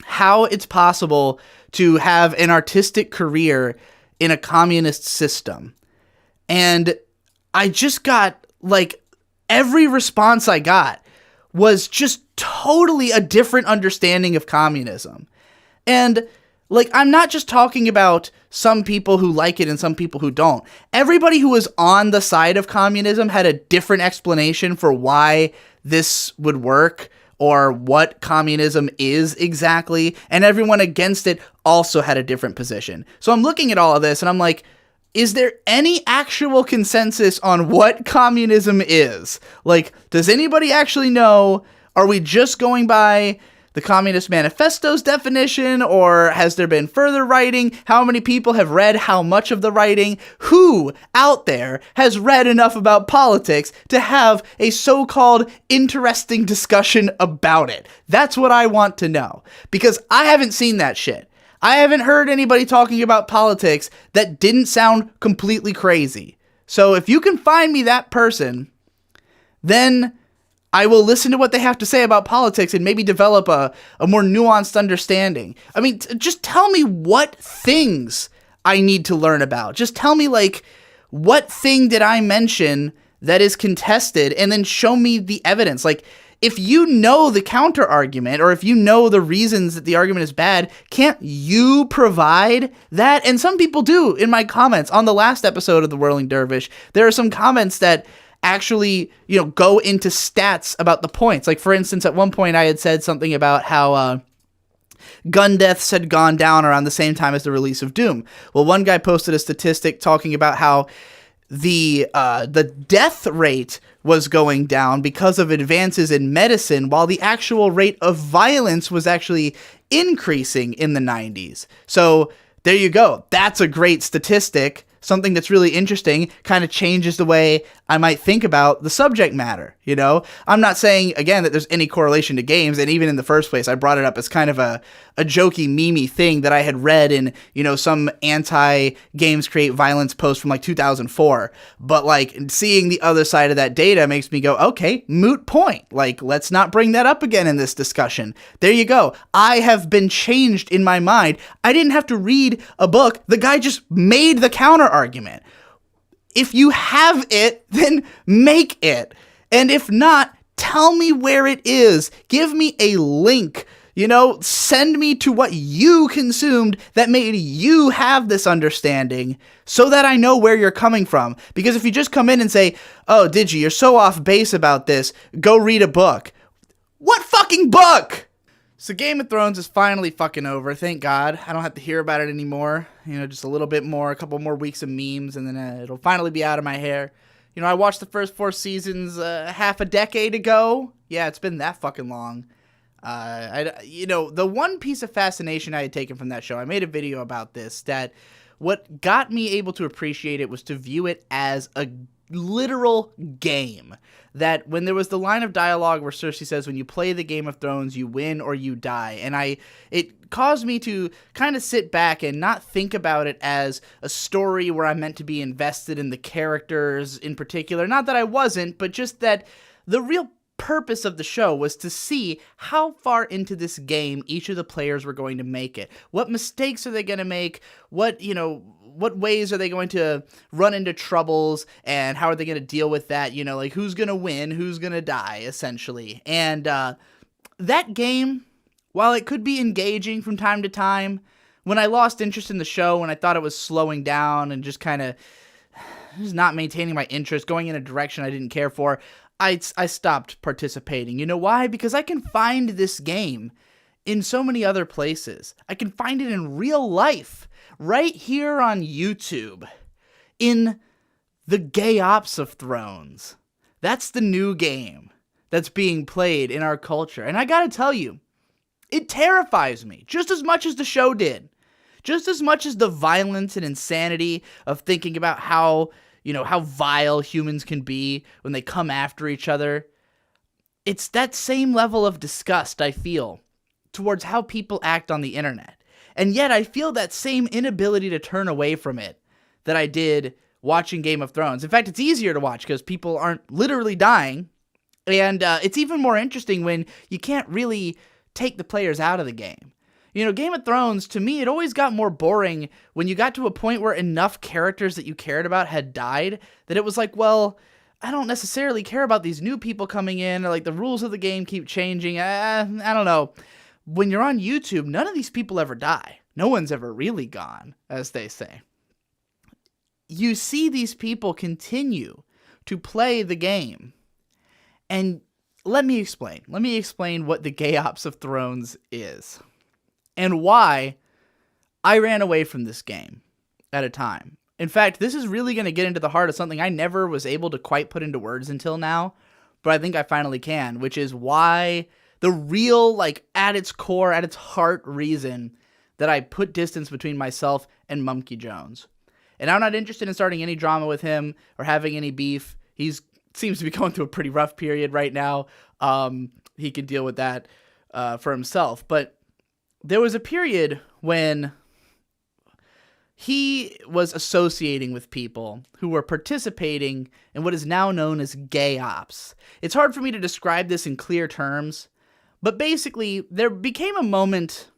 how it's possible to have an artistic career in a communist system. And I just got, like, every response I got was just totally a different understanding of communism. And, like, I'm not just talking about some people who like it and some people who don't. Everybody who was on the side of communism had a different explanation for why this would work or what communism is exactly, and everyone against it also had a different position. So I'm looking at all of this and I'm like, is there any actual consensus on what communism is? Like, does anybody actually know? Are we just going by the Communist Manifesto's definition, or has there been further writing? How many people have read how much of the writing? Who out there has read enough about politics to have a so-called interesting discussion about it? That's what I want to know, because I haven't seen that shit. I haven't heard anybody talking about politics that didn't sound completely crazy. So if you can find me that person, then I will listen to what they have to say about politics and maybe develop a more nuanced understanding. I mean, just tell me what things I need to learn about. Just tell me, like, what thing did I mention that is contested, and then show me the evidence. Like, if you know the counter argument, or if you know the reasons that the argument is bad, can't you provide that? And some people do. In my comments on the last episode of the Whirling Dervish, there are some comments that actually, go into stats about the points. Like, for instance, at one point I had said something about how gun deaths had gone down around the same time as the release of Doom. Well, one guy posted a statistic talking about how the death rate was going down because of advances in medicine, while the actual rate of violence was actually increasing in the 90s. So there you go. That's a great statistic. Something that's really interesting, kind of changes the way I might think about the subject matter, I'm not saying, again, that there's any correlation to games, and even in the first place, I brought it up as kind of a jokey, memey thing that I had read in, some anti-games create violence post from, 2004, but, seeing the other side of that data makes me go, okay, moot point, let's not bring that up again in this discussion. There you go. I have been changed in my mind. I didn't have to read a book. The guy just made the counter argument. If you have it, then make it. And if not, tell me where it is. Give me a link. Send me to what you consumed that made you have this understanding so that I know where you're coming from. Because if you just come in and say, oh, Digi, you're so off base about this, go read a book. What fucking book? So Game of Thrones is finally fucking over, thank God. I don't have to hear about it anymore. Just a little bit more, a couple more weeks of memes, and then it'll finally be out of my hair. I watched the first 4 seasons half a decade ago. Yeah, it's been that fucking long. The one piece of fascination I had taken from that show, I made a video about this, that what got me able to appreciate it was to view it as a literal game. That when there was the line of dialogue where Cersei says, when you play the Game of Thrones, you win or you die. And it caused me to kind of sit back and not think about it as a story where I'm meant to be invested in the characters in particular. Not that I wasn't, but just that the real purpose of the show was to see how far into this game each of the players were going to make it. What mistakes are they going to make? What ways are they going to run into troubles, and how are they going to deal with that? Who's going to win, who's going to die, essentially. And that game, while it could be engaging from time to time, when I lost interest in the show, when I thought it was slowing down and just kind of just not maintaining my interest, going in a direction I didn't care for, I stopped participating. You know why? Because I can find this game in so many other places. I can find it in real life, right here on YouTube, in the Gay Ops of Thrones. That's the new game that's being played in our culture. And I gotta tell you, it terrifies me just as much as the show did. Just as much as the violence and insanity of thinking about how vile humans can be when they come after each other. It's that same level of disgust I feel towards how people act on the internet. And yet I feel that same inability to turn away from it that I did watching Game of Thrones. In fact, it's easier to watch because people aren't literally dying. And it's even more interesting when you can't really take the players out of the game. Game of Thrones, to me, it always got more boring when you got to a point where enough characters that you cared about had died, that it was like, well, I don't necessarily care about these new people coming in, or the rules of the game keep changing. I don't know. When you're on YouTube, none of these people ever die. No one's ever really gone, as they say. You see these people continue to play the game. And let me explain. Let me explain what the Gay Ops of Thrones is. And why I ran away from this game at a time. In fact, this is really going to get into the heart of something I never was able to quite put into words until now, but I think I finally can, which is why the real, at its core, at its heart reason that I put distance between myself and Mumkey Jones. And I'm not interested in starting any drama with him or having any beef. He seems to be going through a pretty rough period right now. He can deal with that for himself, but there was a period when he was associating with people who were participating in what is now known as gay ops. It's hard for me to describe this in clear terms, but basically there became a moment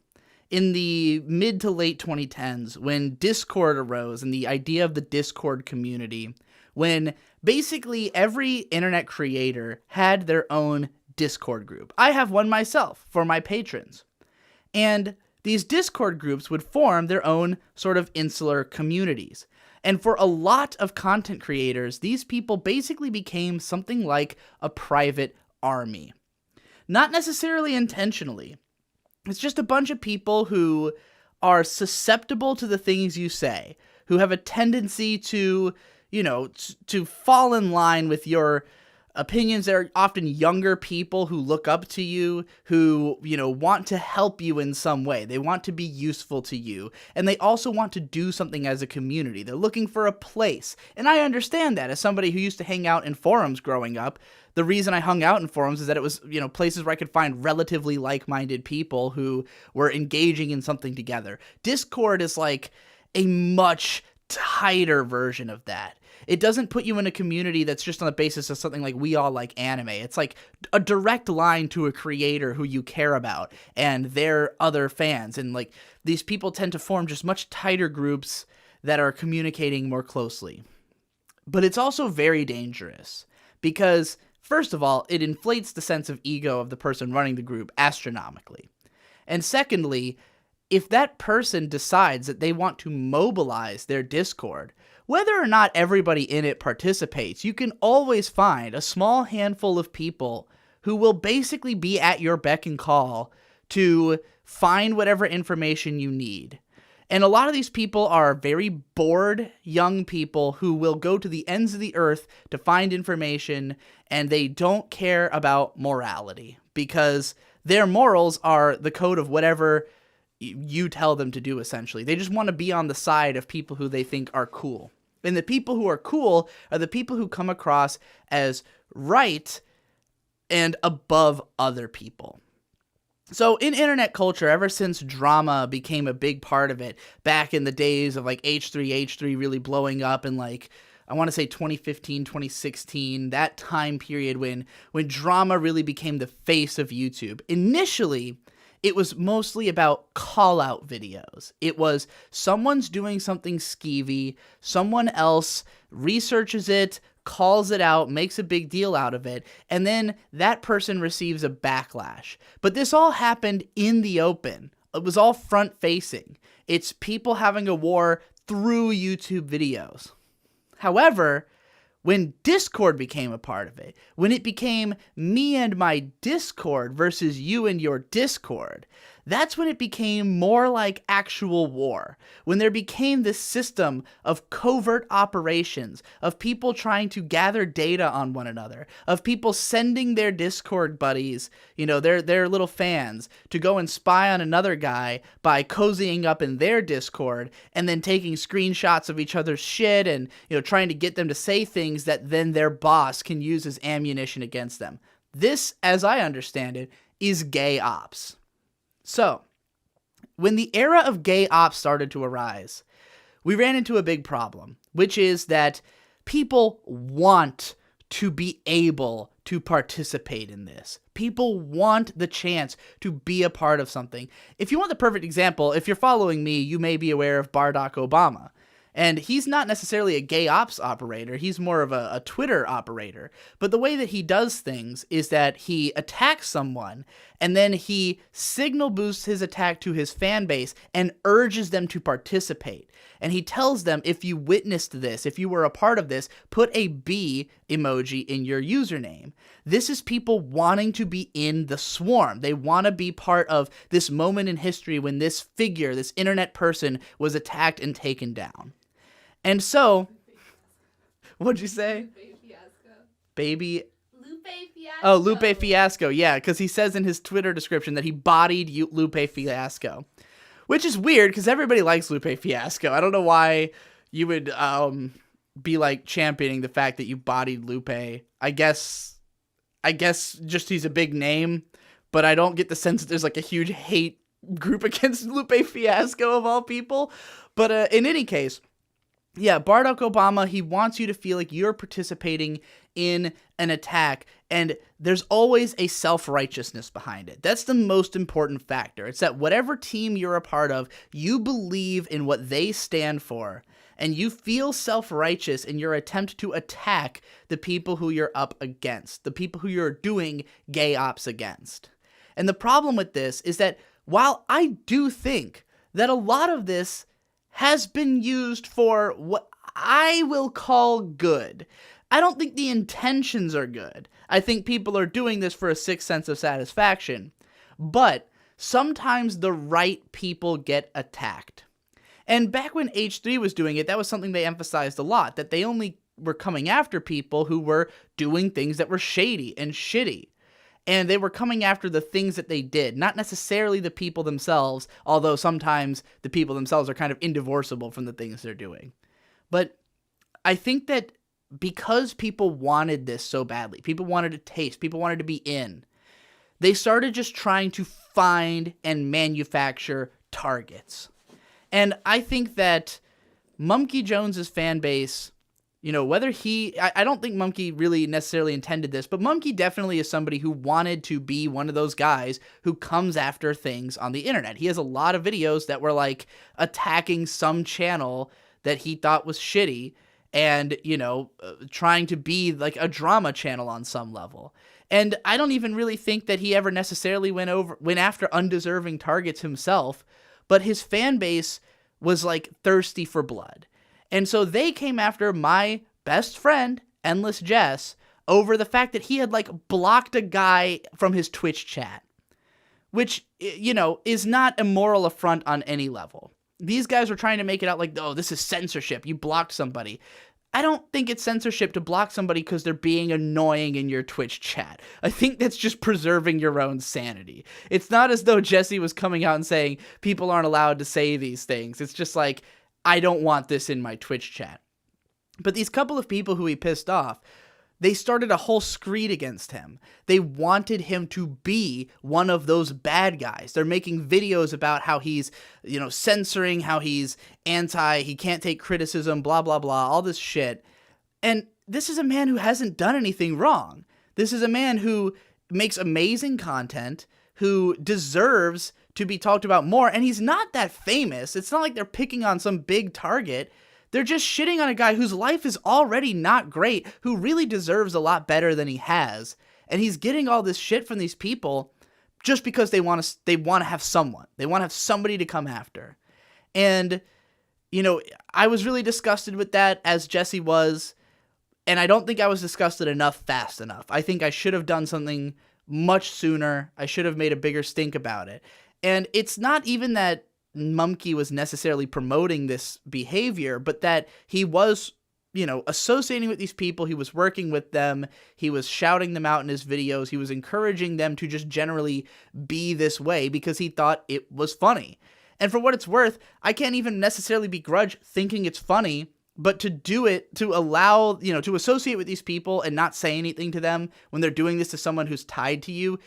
in the mid to late 2010s when Discord arose and the idea of the Discord community, when basically every internet creator had their own Discord group. I have one myself for my patrons. And these Discord groups would form their own sort of insular communities. And for a lot of content creators, these people basically became something like a private army. Not necessarily intentionally. It's just a bunch of people who are susceptible to the things you say, who have a tendency to, to fall in line with your opinions. That are often younger people who look up to you, who, want to help you in some way. They want to be useful to you. And they also want to do something as a community. They're looking for a place. And I understand that as somebody who used to hang out in forums growing up. The reason I hung out in forums is that it was, places where I could find relatively like-minded people who were engaging in something together. Discord is like a much tighter version of that. It doesn't put you in a community that's just on the basis of something like we all like anime. It's like a direct line to a creator who you care about and their other fans. And these people tend to form just much tighter groups that are communicating more closely. But it's also very dangerous because, first of all, it inflates the sense of ego of the person running the group astronomically. And secondly, if that person decides that they want to mobilize their Discord, whether or not everybody in it participates, you can always find a small handful of people who will basically be at your beck and call to find whatever information you need. And a lot of these people are very bored young people who will go to the ends of the earth to find information, and they don't care about morality because their morals are the code of whatever you tell them to do, essentially. They just want to be on the side of people who they think are cool. And the people who are cool are the people who come across as right and above other people. So in internet culture, ever since drama became a big part of it, back in the days of like H3 really blowing up in like, I want to say 2015, 2016, that time period when drama really became the face of YouTube. Initially, it was mostly about call-out videos. It was someone's doing something skeevy, someone else researches it, calls it out, makes a big deal out of it, and then that person receives a backlash. But this all happened in the open. It was all front-facing. It's people having a war through YouTube videos. However, when Discord became a part of it, when it became me and my Discord versus you and your Discord, that's when it became more like actual war. When there became this system of covert operations, of people trying to gather data on one another, of people sending their Discord buddies, their little fans, to go and spy on another guy by cozying up in their Discord and then taking screenshots of each other's shit and, trying to get them to say things that then their boss can use as ammunition against them. This, as I understand it, is gay ops. So, when the era of gay ops started to arise, we ran into a big problem, which is that people want to be able to participate in this. People want the chance to be a part of something. If you want the perfect example, if you're following me, you may be aware of Barack Obama. And he's not necessarily a gay ops operator, he's more of a Twitter operator. But the way that he does things is that he attacks someone, and then he signal boosts his attack to his fan base and urges them to participate. And he tells them, if you witnessed this, if you were a part of this, put a B emoji in your username. This is people wanting to be in the swarm. They want to be part of this moment in history when this figure, this internet person, was attacked and taken down. And so, what'd you say? Baby Lupe Fiasco. Oh, Lupe Fiasco, yeah, because he says in his Twitter description that he bodied Lupe Fiasco, which is weird because everybody likes Lupe Fiasco. I don't know why you would be like championing the fact that you bodied Lupe. I guess just he's a big name, but I don't get the sense that there's like a huge hate group against Lupe Fiasco of all people. But in any case, yeah, Barack Obama, he wants you to feel like you're participating in an attack, and there's always a self-righteousness behind it. That's the most important factor. It's that whatever team you're a part of, you believe in what they stand for, and you feel self-righteous in your attempt to attack the people who you're up against, the people who you're doing gay ops against. And the problem with this is that while I do think that a lot of this has been used for what I will call good, I don't think the intentions are good. I think people are doing this for a sick sense of satisfaction. But sometimes the right people get attacked. And back when H3 was doing it, that was something they emphasized a lot, that they only were coming after people who were doing things that were shady and shitty. And they were coming after the things that they did, not necessarily the people themselves, although sometimes the people themselves are kind of indivorceable from the things they're doing. But I think that because people wanted this so badly, people wanted to taste, people wanted to be in, they started just trying to find and manufacture targets. And I think that Mumkey Jones's fan base, whether I don't think Mumkey really necessarily intended this, but Mumkey definitely is somebody who wanted to be one of those guys who comes after things on the internet. He has a lot of videos that were like attacking some channel that he thought was shitty and, trying to be like a drama channel on some level. And I don't even really think that he ever necessarily went after undeserving targets himself, but his fan base was like thirsty for blood. And so they came after my best friend, Endless Jess, over the fact that he had like blocked a guy from his Twitch chat. which, is not a moral affront on any level. These guys were trying to make it out like, oh, this is censorship. You blocked somebody. I don't think it's censorship to block somebody because they're being annoying in your Twitch chat. I think that's just preserving your own sanity. It's not as though Jesse was coming out and saying people aren't allowed to say these things. It's just like, I don't want this in my Twitch chat. But these couple of people who he pissed off, they started a whole screed against him. They wanted him to be one of those bad guys. They're making videos about how he's, censoring, how he's he can't take criticism, blah, blah, blah, all this shit. And this is a man who hasn't done anything wrong. This is a man who makes amazing content, who deserves to be talked about more, and he's not that famous. It's not like they're picking on some big target. They're just shitting on a guy whose life is already not great, who really deserves a lot better than he has. And he's getting all this shit from these people just because they want to have someone. They want to have somebody to come after. And, I was really disgusted with that, as Jesse was. And I don't think I was disgusted enough fast enough. I think I should have done something much sooner. I should have made a bigger stink about it. And it's not even that Mumkey was necessarily promoting this behavior, but that he was, associating with these people. He was working with them. He was shouting them out in his videos. He was encouraging them to just generally be this way because he thought it was funny. And for what it's worth, I can't even necessarily begrudge thinking it's funny, but to do it, to allow, to associate with these people and not say anything to them when they're doing this to someone who's tied to you,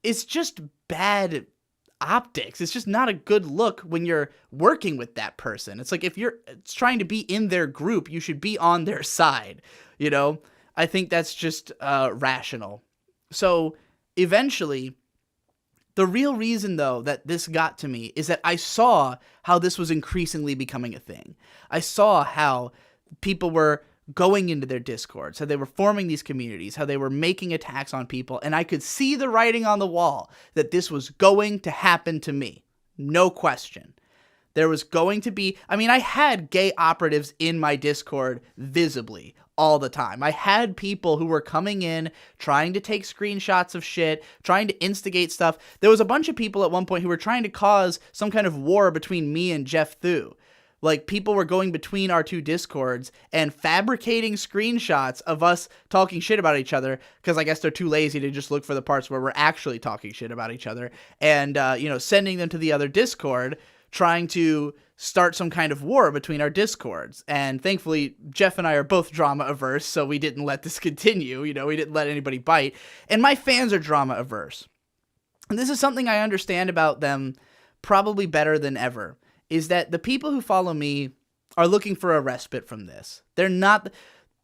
is just bad optics. It's just not a good look when you're working with that person. It's like, if you're trying to be in their group, you should be on their side. I think that's just rational. So eventually, the real reason though that this got to me is that I saw how this was increasingly becoming a thing. I saw how people were going into their Discords, how they were forming these communities, how they were making attacks on people, and I could see the writing on the wall that this was going to happen to me. No question. There was going to be, I had gay operatives in my Discord visibly all the time. I had people who were coming in, trying to take screenshots of shit, trying to instigate stuff. There was a bunch of people at one point who were trying to cause some kind of war between me and Jeff Thru. Like, people were going between our two Discords and fabricating screenshots of us talking shit about each other, because I guess they're too lazy to just look for the parts where we're actually talking shit about each other, and, sending them to the other Discord, trying to start some kind of war between our Discords. And thankfully, Jeff and I are both drama averse, so we didn't let this continue. We didn't let anybody bite. And my fans are drama averse. And this is something I understand about them probably better than ever, is that the people who follow me are looking for a respite from this. They're not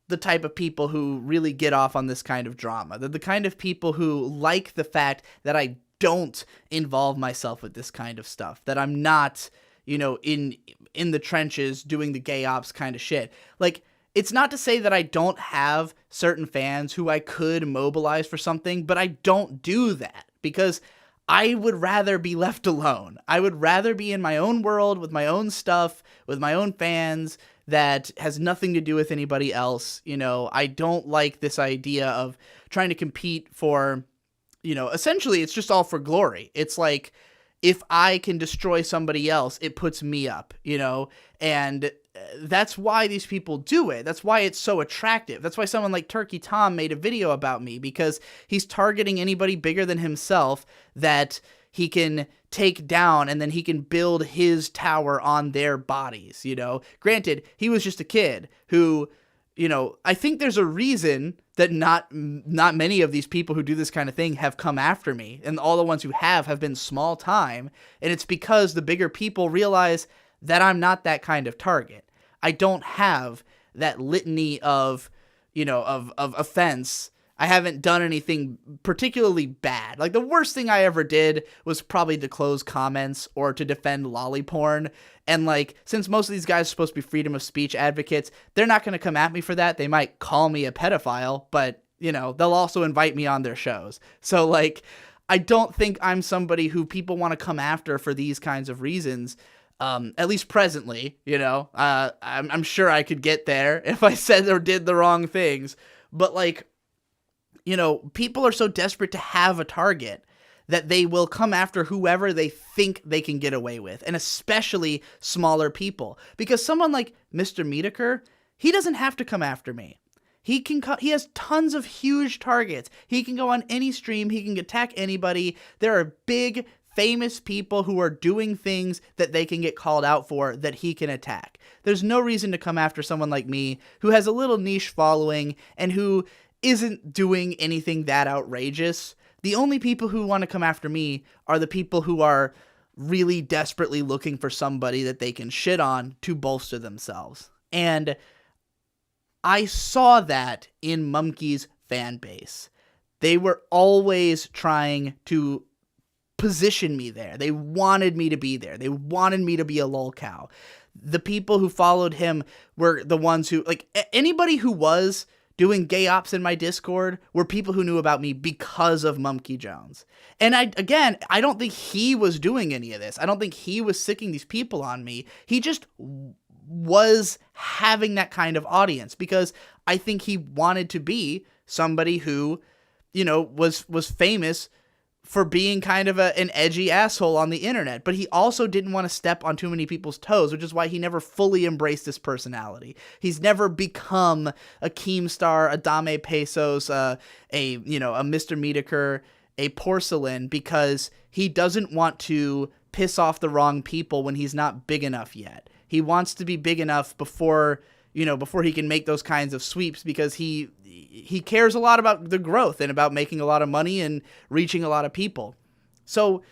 the type of people who really get off on this kind of drama. They're the kind of people who like the fact that I don't involve myself with this kind of stuff, that I'm not, in the trenches doing the gay ops kind of shit. Like, it's not to say that I don't have certain fans who I could mobilize for something, but I don't do that because I would rather be left alone. I would rather be in my own world with my own stuff, with my own fans, that has nothing to do with anybody else. I don't like this idea of trying to compete for, essentially it's just all for glory. It's like, if I can destroy somebody else, it puts me up, and that's why these people do it. That's why it's so attractive. That's why someone like Turkey Tom made a video about me, because he's targeting anybody bigger than himself that he can take down, and then he can build his tower on their bodies, Granted, he was just a kid who, I think there's a reason that not many of these people who do this kind of thing have come after me, and all the ones who have been small time, and it's because the bigger people realize that I'm not that kind of target. I don't have that litany of offense. I haven't done anything particularly bad. Like, the worst thing I ever did was probably to close comments or to defend lolly porn. And, like, since most of these guys are supposed to be freedom of speech advocates, they're not going to come at me for that. They might call me a pedophile, but, they'll also invite me on their shows. So, like, I don't think I'm somebody who people want to come after for these kinds of reasons. At least presently, I'm sure I could get there if I said or did the wrong things. But, like, people are so desperate to have a target that they will come after whoever they think they can get away with, and especially smaller people. Because someone like Mr. Medeker, he doesn't have to come after me. He has tons of huge targets. He can go on any stream. He can attack anybody. There are big, famous people who are doing things that they can get called out for that he can attack. There's no reason to come after someone like me who has a little niche following and who isn't doing anything that outrageous. The only people who want to come after me are the people who are really desperately looking for somebody that they can shit on to bolster themselves. And I saw that in Mumkey's fan base. They were always trying to position me there. They wanted me to be there. They wanted me to be a lolcow. The people who followed him were the ones who, like, anybody who was doing gay ops in my Discord were people who knew about me because of Mumkey Jones. And I don't think he was doing any of this. I don't think he was sicking these people on me. He just was having that kind of audience because I think he wanted to be somebody who, was famous for being kind of an edgy asshole on the internet, but he also didn't want to step on too many people's toes, which is why he never fully embraced his personality. He's never become a Keemstar, a Dame Pesos, a Mr. Medeker, a Porcelain, because he doesn't want to piss off the wrong people when he's not big enough yet. He wants to be big enough before he can make those kinds of sweeps, because he cares a lot about the growth and about making a lot of money and reaching a lot of people. So,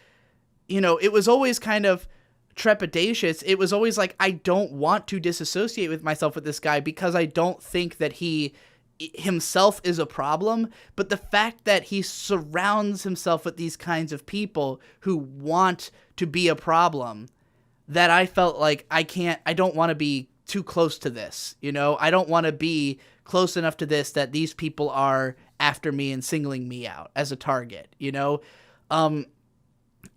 it was always kind of trepidatious. It was always like, I don't want to disassociate with myself with this guy because I don't think that he himself is a problem, but the fact that he surrounds himself with these kinds of people who want to be a problem, that I felt like I don't want to be too close to this, I don't want to be close enough to this that these people are after me and singling me out as a target,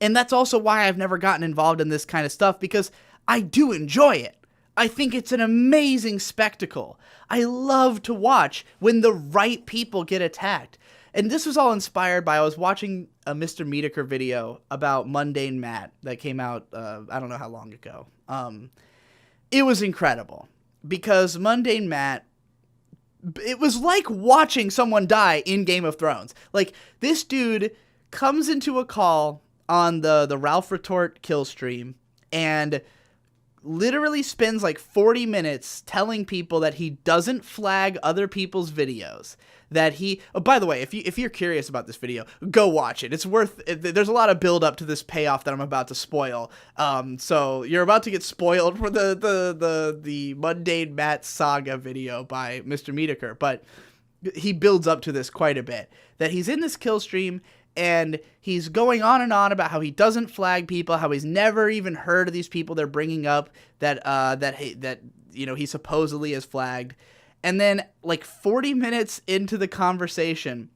and that's also why I've never gotten involved in this kind of stuff, because I do enjoy it. I think it's an amazing spectacle. I love to watch when the right people get attacked. And this was all inspired by, I was watching a Mr. Medeker video about Mundane Matt that came out, I don't know how long ago. It was incredible because Mundane Matt, it was like watching someone die in Game of Thrones. Like, this dude comes into a call on the Ralph Retort kill stream and literally spends like 40 minutes telling people that he doesn't flag other people's videos. That he, oh, by the way, if you're curious about this video, go watch it. It's worth it. There's a lot of build up to this payoff that I'm about to spoil. So you're about to get spoiled for the Mundane Matt Saga video by Mr. Medeker, but he builds up to this quite a bit. That he's in this kill stream and he's going on and on about how he doesn't flag people, how he's never even heard of these people they're bringing up that he supposedly has flagged. And then, like 40 minutes into the conversation,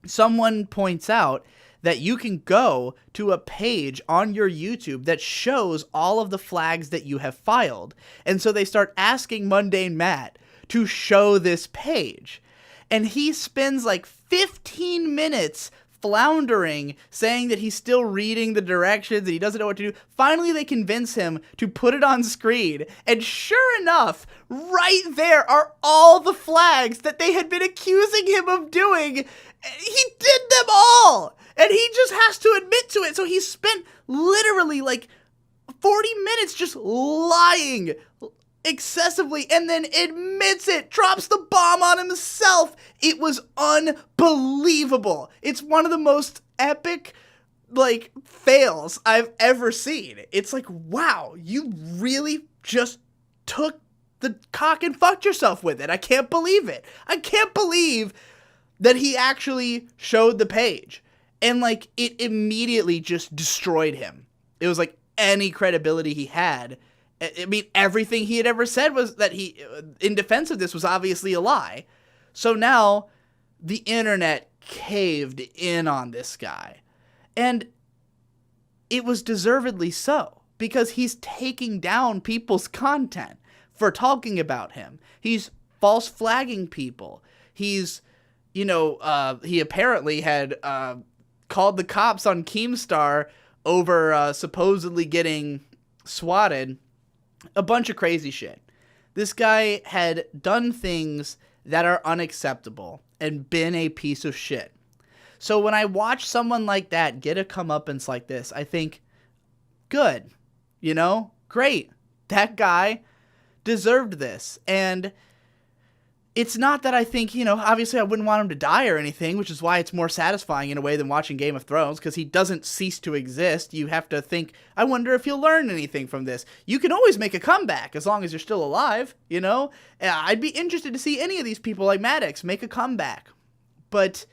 someone points out that you can go to a page on your YouTube that shows all of the flags that you have filed. And so they start asking Mundane Matt to show this page. And he spends like 15 minutes floundering, saying that he's still reading the directions and he doesn't know what to do. Finally, they convince him to put it on screen. And sure enough, right there are all the flags that they had been accusing him of doing. He did them all. And he just has to admit to it. So he spent literally like 40 minutes just lying excessively and then admits it, drops the bomb on himself. It was unbelievable. It's one of the most epic fails I've ever seen. It's like, wow, you really just took the cock and fucked yourself with it. I can't believe it. I can't believe that he actually showed the page. And it immediately just destroyed him. It was like any credibility he had. I mean, everything he had ever said was that he, in defense of this, was obviously a lie. So now the internet caved in on this guy. And it was deservedly so, because he's taking down people's content for talking about him. He's false flagging people. He's, he apparently had called the cops on Keemstar over supposedly getting swatted. A bunch of crazy shit. This guy had done things that are unacceptable and been a piece of shit. So when I watch someone like that get a comeuppance like this, I think, good, great. That guy deserved this. And it's not that I think, obviously I wouldn't want him to die or anything, which is why it's more satisfying in a way than watching Game of Thrones, because he doesn't cease to exist. You have to think, I wonder if he'll learn anything from this. You can always make a comeback as long as you're still alive, I'd be interested to see any of these people like Maddox make a comeback. But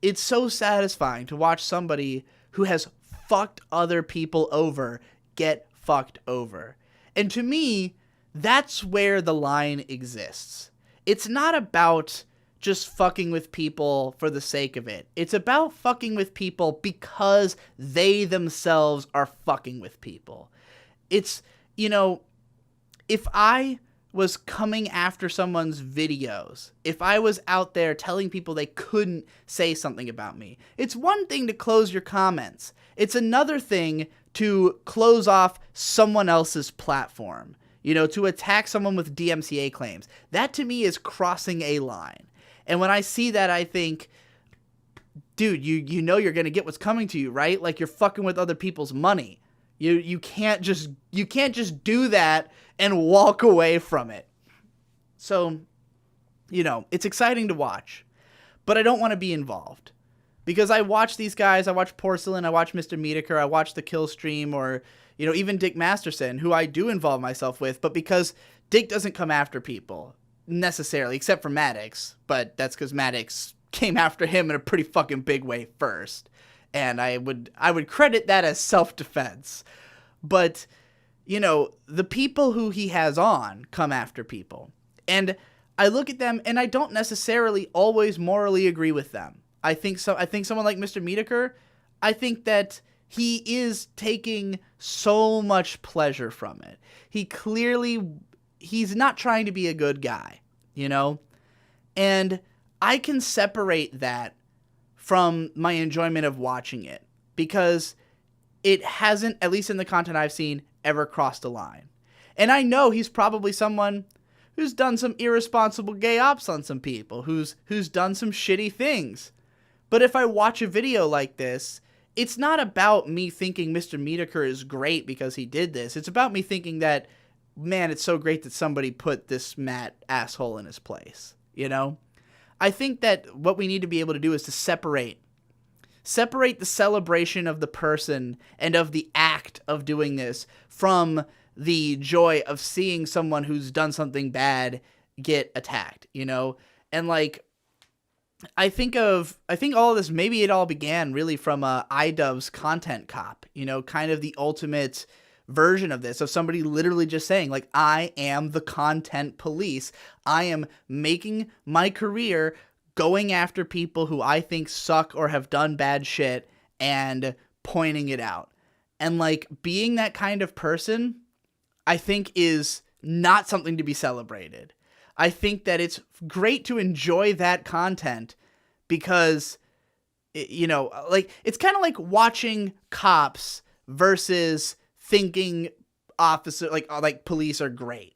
it's so satisfying to watch somebody who has fucked other people over get fucked over. And to me, that's where the line exists. It's not about just fucking with people for the sake of it. It's about fucking with people because they themselves are fucking with people. It's, if I was coming after someone's videos, if I was out there telling people they couldn't say something about me, it's one thing to close your comments. It's another thing to close off someone else's platform. To attack someone with DMCA claims. That to me is crossing a line. And when I see that, I think, dude, you know you're going to get what's coming to you, right? Like, you're fucking with other people's money. You can't just do that and walk away from it. So, it's exciting to watch, but I don't want to be involved. Because I watch these guys, I watch Porcelain, I watch Mr. Medeker, I watch the Kill Stream, or even Dick Masterson, who I do involve myself with, but because Dick doesn't come after people, necessarily, except for Maddox, but that's because Maddox came after him in a pretty fucking big way first, and I would credit that as self-defense. But, the people who he has on come after people, and I look at them, and I don't necessarily always morally agree with them. I think someone like Mr. Medeker, I think that he is taking so much pleasure from it. He's not trying to be a good guy, And I can separate that from my enjoyment of watching it, because it hasn't, at least in the content I've seen, ever crossed a line. And I know he's probably someone who's done some irresponsible gay ops on some people, who's done some shitty things. But if I watch a video like this, it's not about me thinking Mr. Medeker is great because he did this. It's about me thinking that, man, it's so great that somebody put this Matt asshole in his place, I think that what we need to be able to do is to separate the celebration of the person and of the act of doing this from the joy of seeing someone who's done something bad get attacked, And I think all of this, maybe it all began really from iDove's Content Cop, kind of the ultimate version of this, of somebody literally just saying, like, I am the content police. I am making my career going after people who I think suck or have done bad shit and pointing it out. And, being that kind of person, I think is not something to be celebrated. I think that it's great to enjoy that content because, it's kind of like watching cops versus thinking police are great,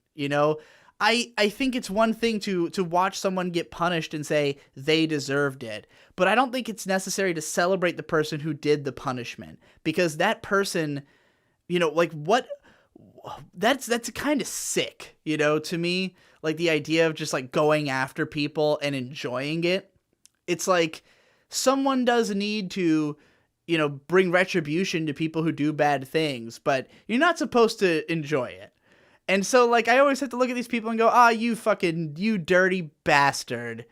I think it's one thing to watch someone get punished and say they deserved it, but I don't think it's necessary to celebrate the person who did the punishment, because that person, that's kind of sick, to me. The idea of just going after people and enjoying it. It's like someone does need to, bring retribution to people who do bad things, but you're not supposed to enjoy it. And so I always have to look at these people and go, you dirty bastard.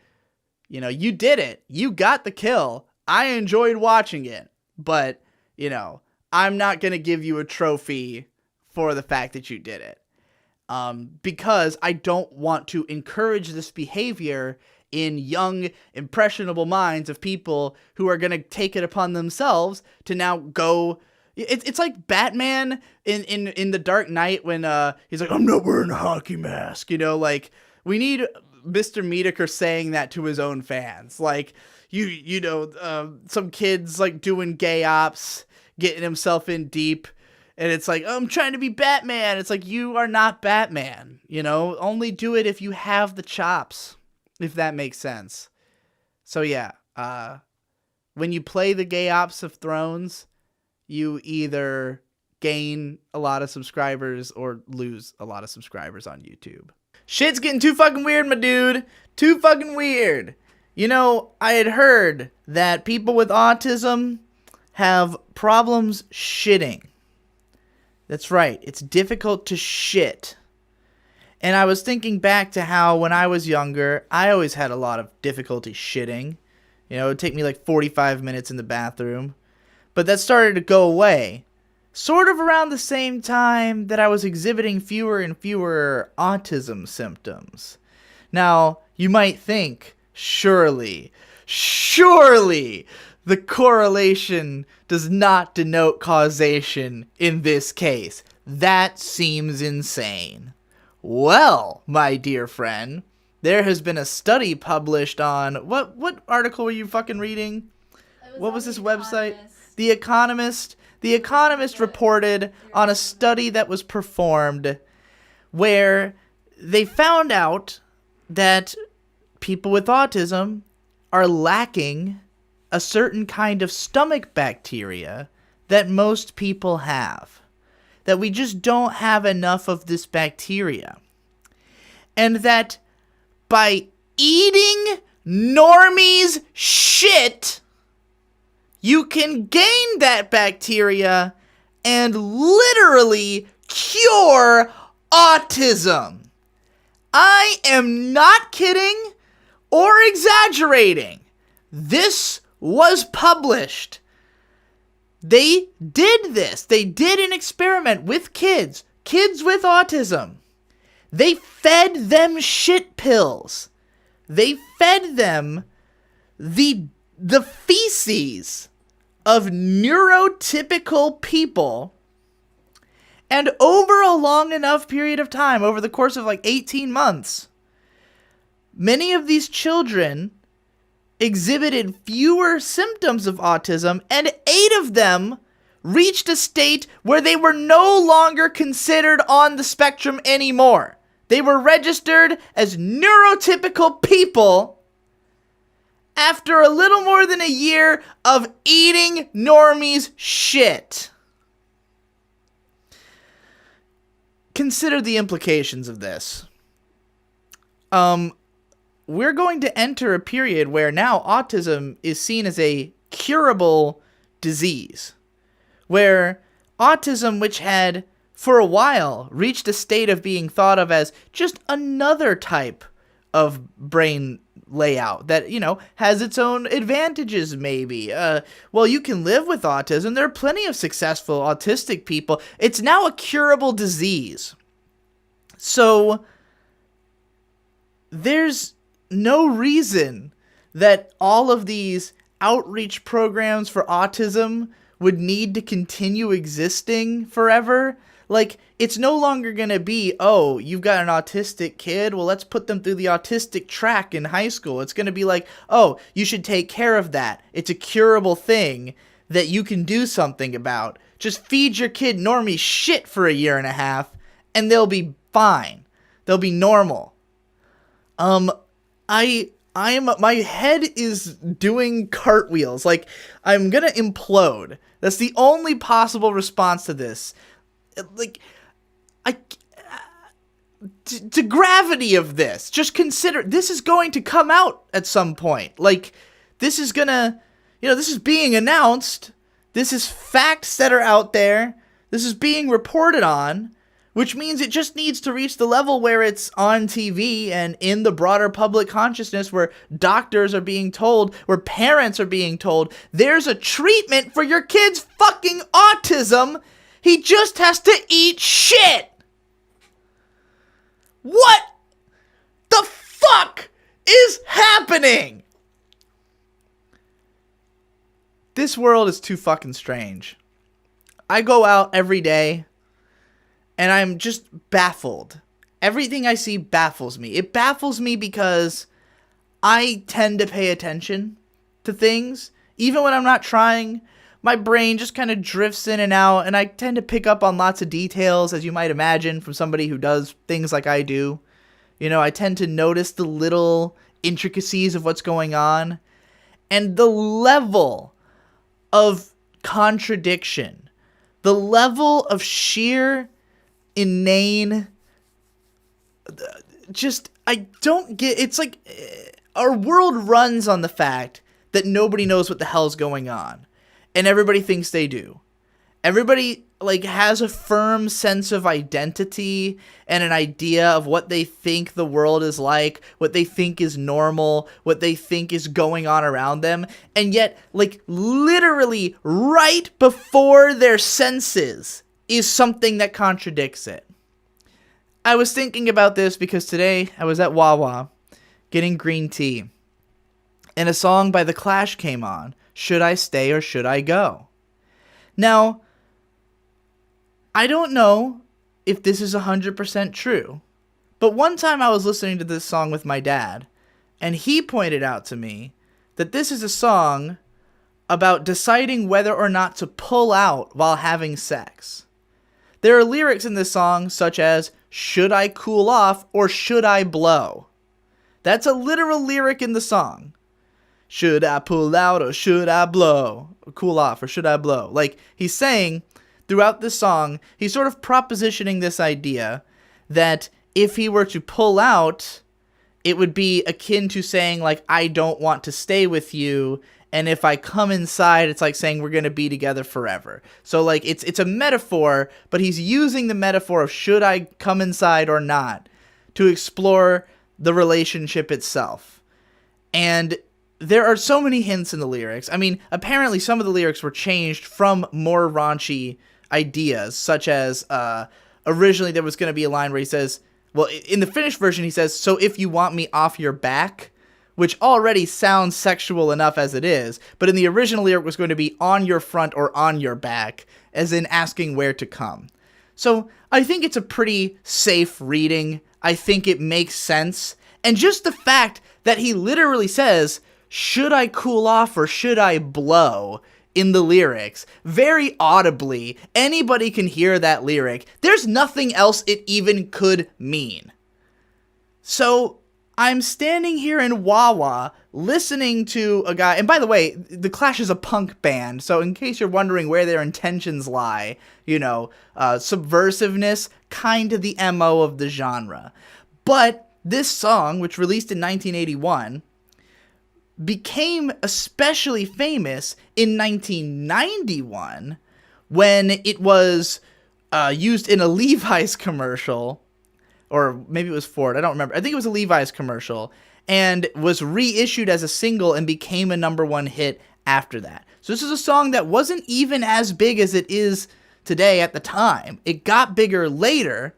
You did it. You got the kill. I enjoyed watching it, but, I'm not going to give you a trophy for the fact that you did it. Because I don't want to encourage this behavior in young, impressionable minds of people who are going to take it upon themselves to now go. It's like Batman in The Dark Knight when he's like, I'm not wearing a hockey mask. We need Mr. Medeker saying that to his own fans. some kid's like doing gay ops, getting himself in deep, and it's like, oh, I'm trying to be Batman. It's like, you are not Batman, only do it if you have the chops, if that makes sense. So yeah, when you play the gay ops of Thrones, you either gain a lot of subscribers or lose a lot of subscribers on YouTube. Shit's getting too fucking weird, my dude. Too fucking weird. I had heard that people with autism have problems shitting. That's right. It's difficult to shit. And I was thinking back to how when I was younger, I always had a lot of difficulty shitting. It would take me like 45 minutes in the bathroom. But that started to go away. Sort of around the same time that I was exhibiting fewer and fewer autism symptoms. Now, you might think, surely, the correlation does not denote causation in this case. That seems insane. Well, my dear friend, there has been a study published on... What article were you fucking reading? What was this website? The Economist. The Economist reported on a study that was performed where they found out that people with autism are lacking a certain kind of stomach bacteria that most people have. That we just don't have enough of this bacteria. And that by eating normies' shit, you can gain that bacteria and literally cure autism. I am not kidding or exaggerating. This was published. They did this. They did an experiment with kids with autism. They fed them shit pills. They fed them the feces of neurotypical people, and over a long enough period of time, over the course of like 18 months, many of these children exhibited fewer symptoms of autism, and 8 of them reached a state where they were no longer considered on the spectrum anymore. They were registered as neurotypical people after a little more than a year of eating normies' shit. Consider the implications of this. We're going to enter a period where now autism is seen as a curable disease. Where autism, which had, for a while, reached a state of being thought of as just another type of brain layout that, has its own advantages, maybe. Well, you can live with autism. There are plenty of successful autistic people. It's now a curable disease. So, there's no reason that all of these outreach programs for autism would need to continue existing forever. Like, it's no longer going to be, oh, you've got an autistic kid, well, let's put them through the autistic track in high school. It's going to be like, oh, you should take care of that. It's a curable thing that you can do something about. Just feed your kid normie shit for a year and a half, and they'll be fine. They'll be normal. My head is doing cartwheels. Like, I'm gonna implode. That's the only possible response to this. Like, to gravity of this. Just consider, this is going to come out at some point. Like, this is gonna, this is being announced. This is facts that are out there. This is being reported on. Which means it just needs to reach the level where it's on TV and in the broader public consciousness, where doctors are being told, where parents are being told, there's a treatment for your kid's fucking autism. He just has to eat shit. What the fuck is happening? This world is too fucking strange. I go out every day and I'm just baffled. Everything I see baffles me. It baffles me because I tend to pay attention to to things, even when I'm not trying, my brain just kind of drifts in and out, and I tend to pick up on lots of details, as you might imagine, from somebody who does things like I do. I tend to notice the little intricacies of what's going on, and the level of contradiction, the level of sheer, inane, I don't get, it's like, our world runs on the fact that nobody knows what the hell's going on, and everybody thinks they do. Everybody, has a firm sense of identity and an idea of what they think the world is like, what they think is normal, what they think is going on around them, and yet, literally right before their senses is something that contradicts it. I was thinking about this because today I was at Wawa getting green tea, and a song by The Clash came on, Should I Stay or Should I Go? Now, I don't know if this is 100% true, but one time I was listening to this song with my dad, and he pointed out to me that this is a song about deciding whether or not to pull out while having sex. There are lyrics in this song such as, should I cool off or should I blow? That's a literal lyric in the song. Should I pull out or should I blow? Or cool off or should I blow? He's saying throughout this song, he's sort of propositioning this idea that if he were to pull out, it would be akin to saying, I don't want to stay with you. And if I come inside, it's like saying we're going to be together forever. So, it's a metaphor, but he's using the metaphor of should I come inside or not to explore the relationship itself. And there are so many hints in the lyrics. I mean, apparently some of the lyrics were changed from more raunchy ideas, such as originally there was going to be a line where he says, well, in the finished version he says, so if you want me off your back, which already sounds sexual enough as it is, but in the original lyric was going to be on your front or on your back, as in asking where to come. So I think it's a pretty safe reading. I think it makes sense. And just the fact that he literally says, should I cool off or should I blow, in the lyrics, very audibly, anybody can hear that lyric. There's nothing else it even could mean. So I'm standing here in Wawa listening to a guy, and by the way, The Clash is a punk band, so in case you're wondering where their intentions lie, subversiveness, kind of the MO of the genre. But this song, which released in 1981, became especially famous in 1991 when it was used in a Levi's commercial, or maybe it was Ford, I don't remember. I think it was a Levi's commercial, and was reissued as a single and became a #1 hit after that. So this is a song that wasn't even as big as it is today at the time. It got bigger later,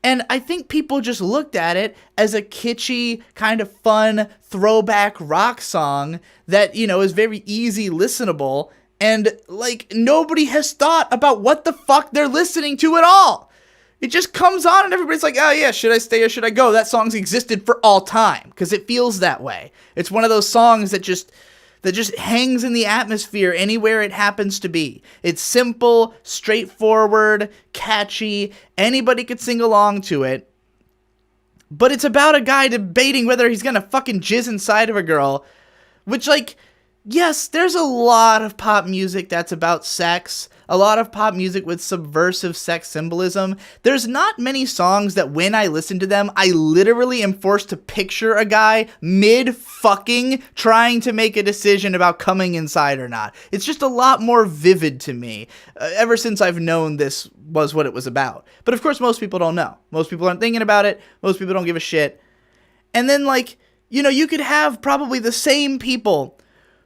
and I think people just looked at it as a kitschy, kind of fun, throwback rock song that, is very easy listenable, and, nobody has thought about what the fuck they're listening to at all. It just comes on and everybody's like, oh yeah, should I stay or should I go? That song's existed for all time, because it feels that way. It's one of those songs that just hangs in the atmosphere anywhere it happens to be. It's simple, straightforward, catchy, anybody could sing along to it. But it's about a guy debating whether he's gonna fucking jizz inside of a girl, which, yes, there's a lot of pop music that's about sex, a lot of pop music with subversive sex symbolism. There's not many songs that when I listen to them, I literally am forced to picture a guy mid-fucking trying to make a decision about coming inside or not. It's just a lot more vivid to me, ever since I've known this was what it was about. But of course, most people don't know. Most people aren't thinking about it. Most people don't give a shit. And then, you could have probably the same people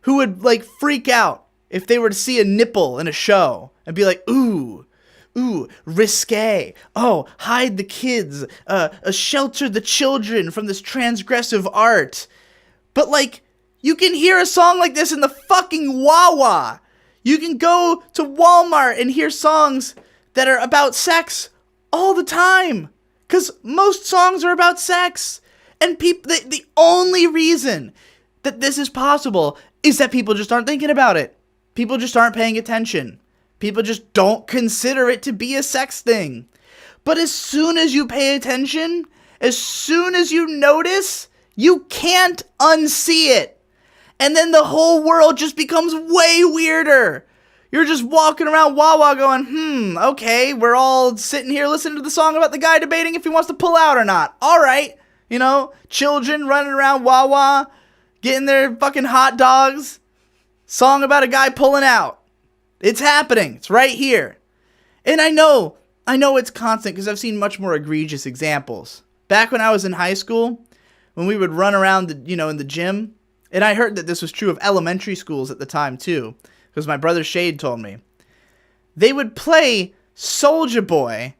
who would, freak out if they were to see a nipple in a show and be like, ooh, risque. Oh, hide the kids, shelter the children from this transgressive art. But, you can hear a song like this in the fucking Wawa. You can go to Walmart and hear songs that are about sex all the time. Because most songs are about sex. And the only reason that this is possible, is that people just aren't thinking about it. People just aren't paying attention. People just don't consider it to be a sex thing. But as soon as you pay attention, as soon as you notice, you can't unsee it. And then the whole world just becomes way weirder. You're just walking around Wawa going, okay, we're all sitting here listening to the song about the guy debating if he wants to pull out or not. All right. You know, children running around Wawa, getting their fucking hot dogs. Song about a guy pulling out. It's happening. It's right here. And I know it's constant because I've seen much more egregious examples. Back when I was in high school, when we would run around, in the gym, and I heard that this was true of elementary schools at the time too, because my brother Shade told me. They would play Soulja Boy,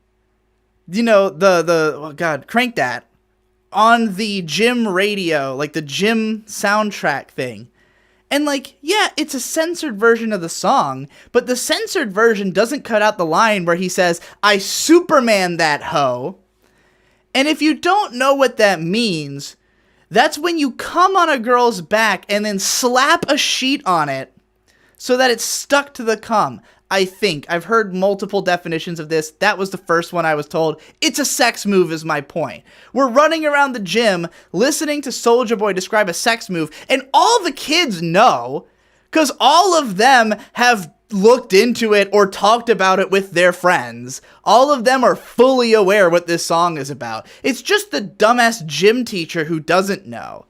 Crank That, on the gym radio, like the gym soundtrack thing. And it's a censored version of the song, but the censored version doesn't cut out the line where he says, "I Superman that hoe." And if you don't know what that means, that's when you come on a girl's back and then slap a sheet on it so that it's stuck to the cum. I think. I've heard multiple definitions of this. That was the first one I was told. It's a sex move is my point. We're running around the gym listening to Soulja Boy describe a sex move, and all the kids know because all of them have looked into it or talked about it with their friends. All of them are fully aware what this song is about. It's just the dumbass gym teacher who doesn't know.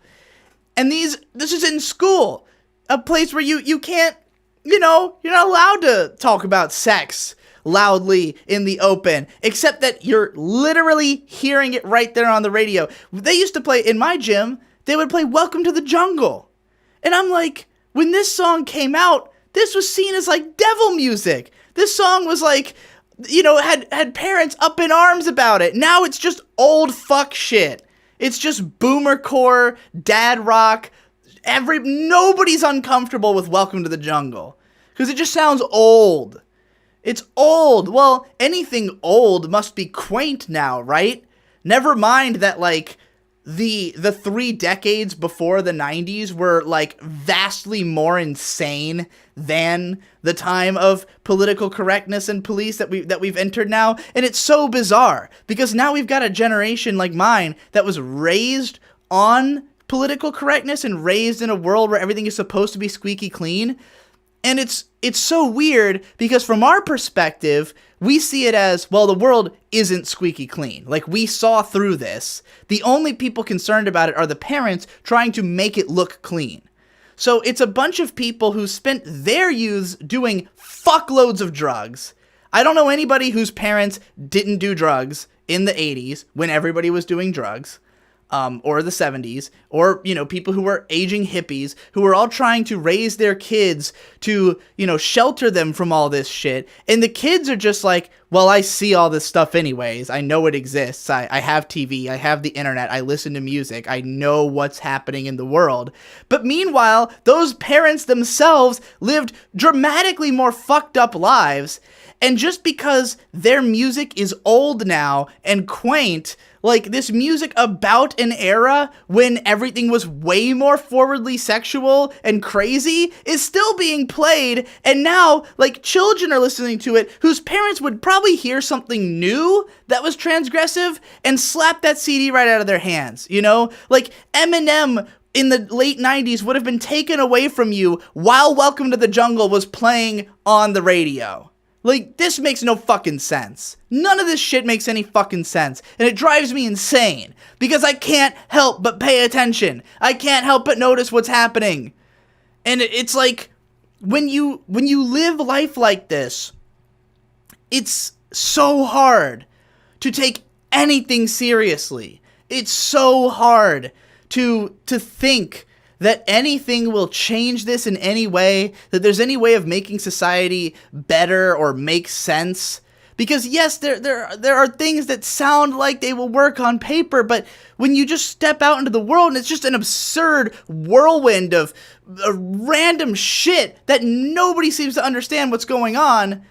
And this is in school, a place where you can't, you're not allowed to talk about sex loudly in the open, except that you're literally hearing it right there on the radio. They used to play, in my gym, they would play Welcome to the Jungle. And I'm like, when this song came out, this was seen as like devil music. This song was like, had parents up in arms about it. Now it's just old fuck shit. It's just boomercore, dad rock. Nobody's uncomfortable with Welcome to the Jungle because it just sounds old. It's old. Well, anything old must be quaint now, right? Never mind that the 3 decades before the 90s were vastly more insane than the time of political correctness and police that we've entered now. And it's so bizarre because now we've got a generation like mine that was raised on political correctness and raised in a world where everything is supposed to be squeaky clean. And it's so weird because from our perspective, we see it as, well, the world isn't squeaky clean. We saw through this. The only people concerned about it are the parents trying to make it look clean. So it's a bunch of people who spent their youths doing fuckloads of drugs. I don't know anybody whose parents didn't do drugs in the 80s when everybody was doing drugs. Or the 70s, or, people who were aging hippies, who were all trying to raise their kids to, shelter them from all this shit. And the kids are just like, well, I see all this stuff anyways. I know it exists. I have TV. I have the internet. I listen to music. I know what's happening in the world. But meanwhile, those parents themselves lived dramatically more fucked up lives. And just because their music is old now and quaint, this music about an era when everything was way more forwardly sexual and crazy is still being played, and now, children are listening to it whose parents would probably hear something new that was transgressive and slap that CD right out of their hands, Eminem in the late 90s would have been taken away from you while Welcome to the Jungle was playing on the radio. This makes no fucking sense. None of this shit makes any fucking sense. And it drives me insane. Because I can't help but pay attention. I can't help but notice what's happening. And it's when you live life like this, it's so hard to take anything seriously. It's so hard to think that anything will change this in any way, that there's any way of making society better or make sense. Because yes, there are things that sound like they will work on paper, but when you just step out into the world and it's just an absurd whirlwind of random shit that nobody seems to understand what's going on,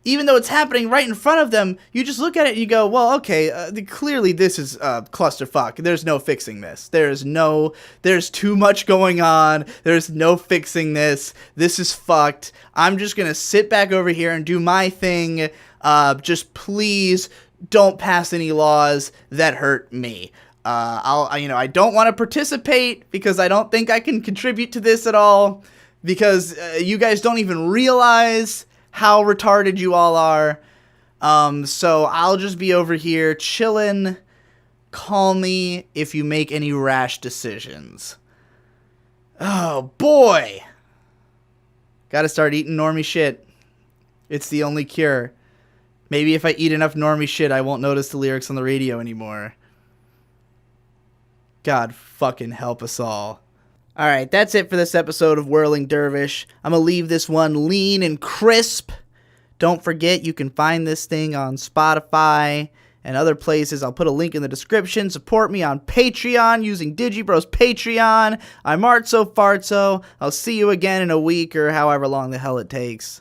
even though it's happening right in front of them, you just look at it and you go, well, okay, clearly this is clusterfuck. There's no fixing this. There's too much going on. There's no fixing this. This is fucked. I'm just going to sit back over here and do my thing. Just please don't pass any laws that hurt me. I don't want to participate because I don't think I can contribute to this at all, because you guys don't even realize how retarded you all are. So I'll just be over here chilling. Call me if you make any rash decisions. Oh boy. Gotta start eating normie shit. It's the only cure. Maybe if I eat enough normie shit, I won't notice the lyrics on the radio anymore. God fucking help us all. Alright, that's it for this episode of Whirling Dervish. I'm going to leave this one lean and crisp. Don't forget, you can find this thing on Spotify and other places. I'll put a link in the description. Support me on Patreon using Digibro's Patreon. I'm Artso Fartso. I'll see you again in a week or however long the hell it takes.